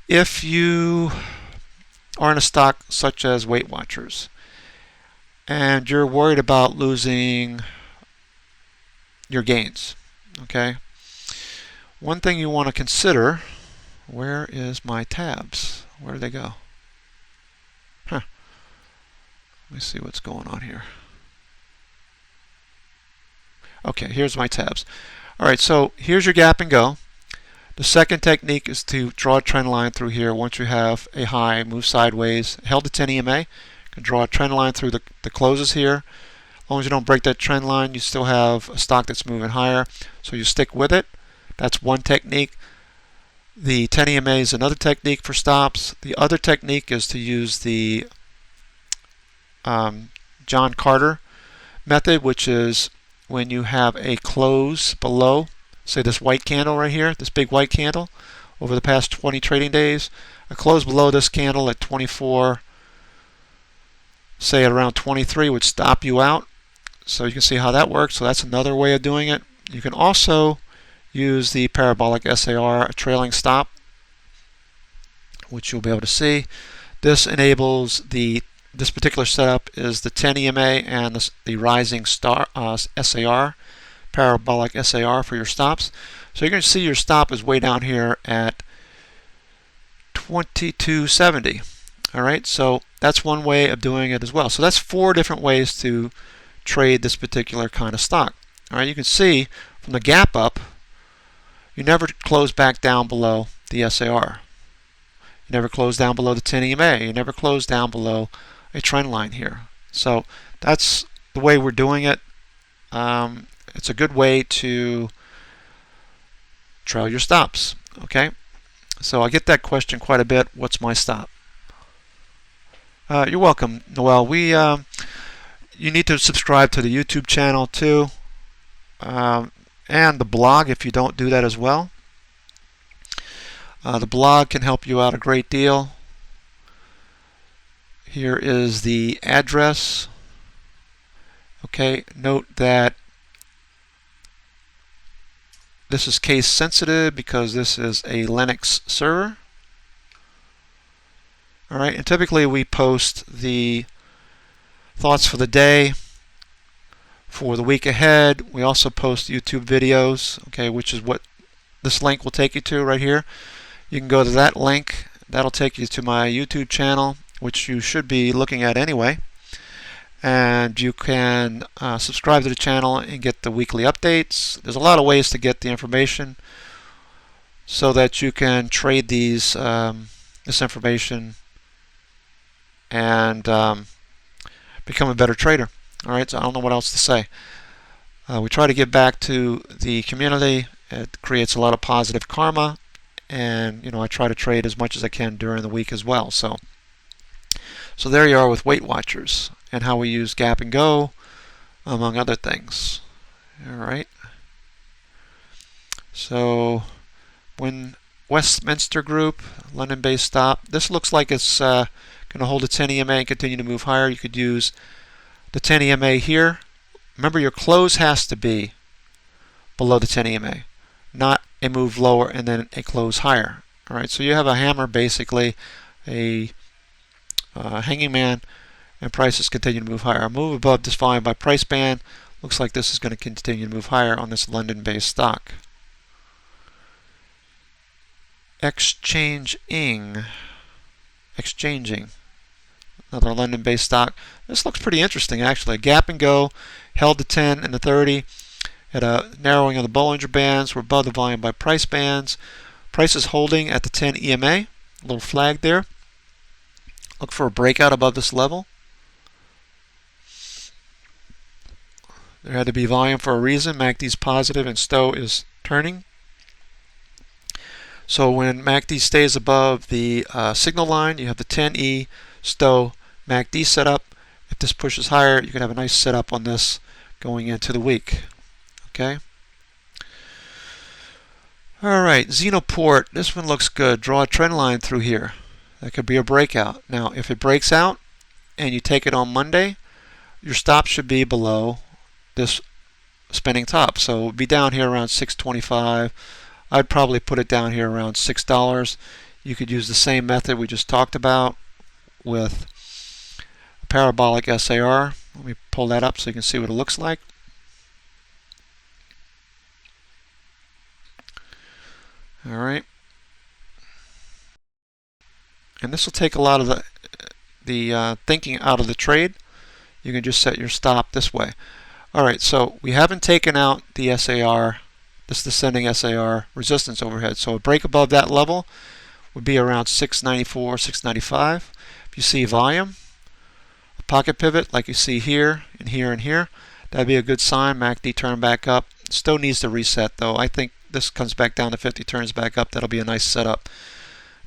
if you are in a stock such as Weight Watchers and you're worried about losing your gains, okay, one thing you want to consider, where is my tabs? Where did they go? Let me see what's going on here. Okay, here's my tabs. All right, so here's your gap and go. The second technique is to draw a trend line through here. Once you have a high, move sideways, held the 10 EMA, you can draw a trend line through the closes here. As long as you don't break that trend line, you still have a stock that's moving higher, so you stick with it. That's one technique. The 10 EMA is another technique for stops. The other technique is to use the John Carter method, which is when you have a close below, say this white candle right here, this big white candle, over the past 20 trading days, a close below this candle at 24, say at around 23, would stop you out. So you can see how that works. So that's another way of doing it. You can also use the parabolic SAR, a trailing stop, which you'll be able to see. This enables this particular setup is the 10 EMA and the rising star SAR, parabolic SAR for your stops. So you're going to see your stop is way down here at 2270. All right, so that's one way of doing it as well. So that's 4 different ways to trade this particular kind of stock. All right, you can see from the gap up, you never close back down below the SAR. You never close down below the 10 EMA. You never close down below a trend line here. So that's the way we're doing it. It's a good way to trail your stops. Okay, so I get that question quite a bit. What's my stop? You're welcome, Noel. You need to subscribe to the YouTube channel too, and the blog if you don't do that as well. The blog can help you out a great deal. Here is the address. Okay, note that this is case sensitive because this is a Linux server. All right, and typically we post the thoughts for the day, for the week ahead. We also post YouTube videos, okay, which is what this link will take you to right here. You can go to that link. That'll take you to my YouTube channel, which you should be looking at anyway. And you can subscribe to the channel and get the weekly updates. There's a lot of ways to get the information so that you can trade this information and become a better trader. All right, so I don't know what else to say. We try to give back to the community. It creates a lot of positive karma, and I try to trade as much as I can during the week as well. So there you are with Weight Watchers and how we use Gap and Go, among other things. All right. So when Westminster Group, London-based stop. This looks like it's going to hold a 10 EMA and continue to move higher. You could use the 10 EMA here. Remember, your close has to be below the 10 EMA, not a move lower and then a close higher. All right, so you have a hammer, basically a hanging man, and prices continue to move higher. A move above this volume by price band. Looks like this is going to continue to move higher on this London-based stock. Exchanging, another London-based stock. This looks pretty interesting, actually. Gap and Go held the 10 and the 30 at a narrowing of the Bollinger Bands. We're above the volume by price bands. Price is holding at the 10 EMA. A little flag there. Look for a breakout above this level. There had to be volume for a reason. MACD is positive and STO is turning. So when MACD stays above the signal line, you have the 10E STO MACD setup. If this pushes higher, you can have a nice setup on this going into the week. Okay. All right, Xenoport. This one looks good. Draw a trend line through here. That could be a breakout. Now, if it breaks out and you take it on Monday, your stop should be below this spinning top. So it would be down here around 625. I'd probably put it down here around $6. You could use the same method we just talked about with a parabolic SAR. Let me pull that up so you can see what it looks like. All right. And this will take a lot of the thinking out of the trade. You can just set your stop this way. All right, so we haven't taken out the SAR, this descending SAR resistance overhead. So a break above that level would be around 694, 695. If you see volume, a pocket pivot like you see here and here and here, that'd be a good sign. MACD turn back up. Still needs to reset though. I think this comes back down to 50, turns back up. That'll be a nice setup.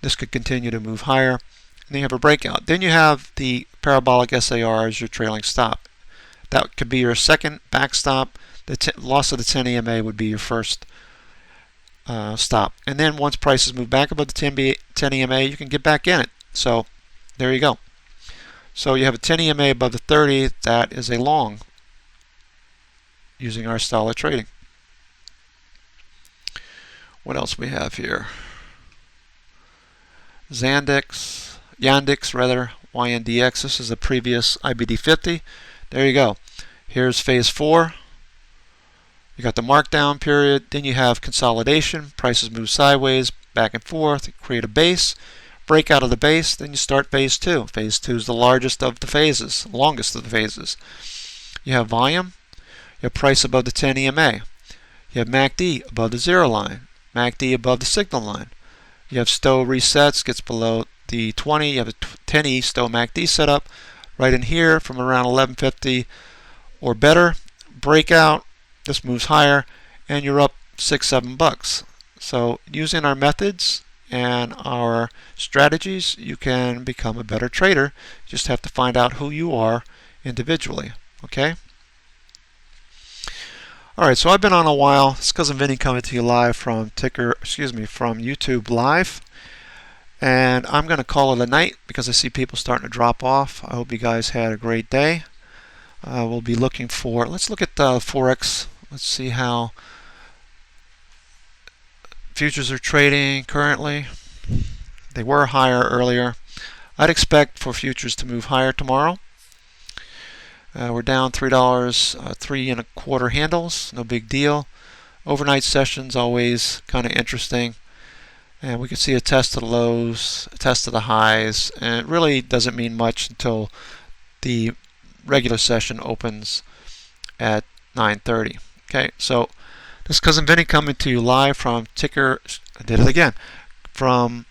This could continue to move higher. And then you have a breakout. Then you have the parabolic SAR as your trailing stop. That could be your second backstop. The loss of the 10 EMA would be your first stop. And then once prices move back above the 10 EMA, you can get back in it. So there you go. So you have a 10 EMA above the 30. That is a long using our style of trading. What else we have here? Yandex, YNDX. This is a previous IBD 50. There you go. Here's phase 4. You got the markdown period. Then you have consolidation. Prices move sideways, back and forth. Create a base. Break out of the base. Then you start phase 2. Phase 2 is the largest of the phases, longest of the phases. You have volume. You have price above the 10 EMA. You have MACD above the 0 line. MACD above the signal line. You have STO resets, gets below the 20. You have a 10E STO MACD setup right in here from around 1150 or better. Breakout, this moves higher, and you're up $6-7. So using our methods and our strategies, you can become a better trader. You just have to find out who you are individually. Okay. All right, so I've been on a while. It's Cousin Vinny coming to you live from from YouTube Live. And I'm going to call it a night because I see people starting to drop off. I hope you guys had a great day. We'll be looking for, let's look at Forex. Let's see how futures are trading currently. They were higher earlier. I'd expect for futures to move higher tomorrow. We're down $3, 3.25 handles, no big deal. Overnight sessions always kind of interesting. And we can see a test of the lows, a test of the highs, and it really doesn't mean much until the regular session opens at 9:30. Okay, so this is Cousin Vinny coming to you live from Ticker. I did it again, from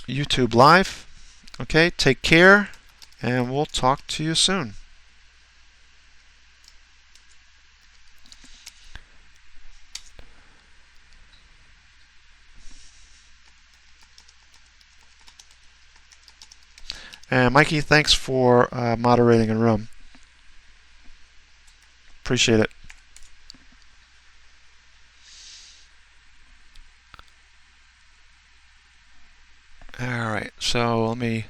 YouTube Live. Okay, take care, and we'll talk to you soon. And Mikey, thanks for moderating a room. Appreciate it. All right, so let me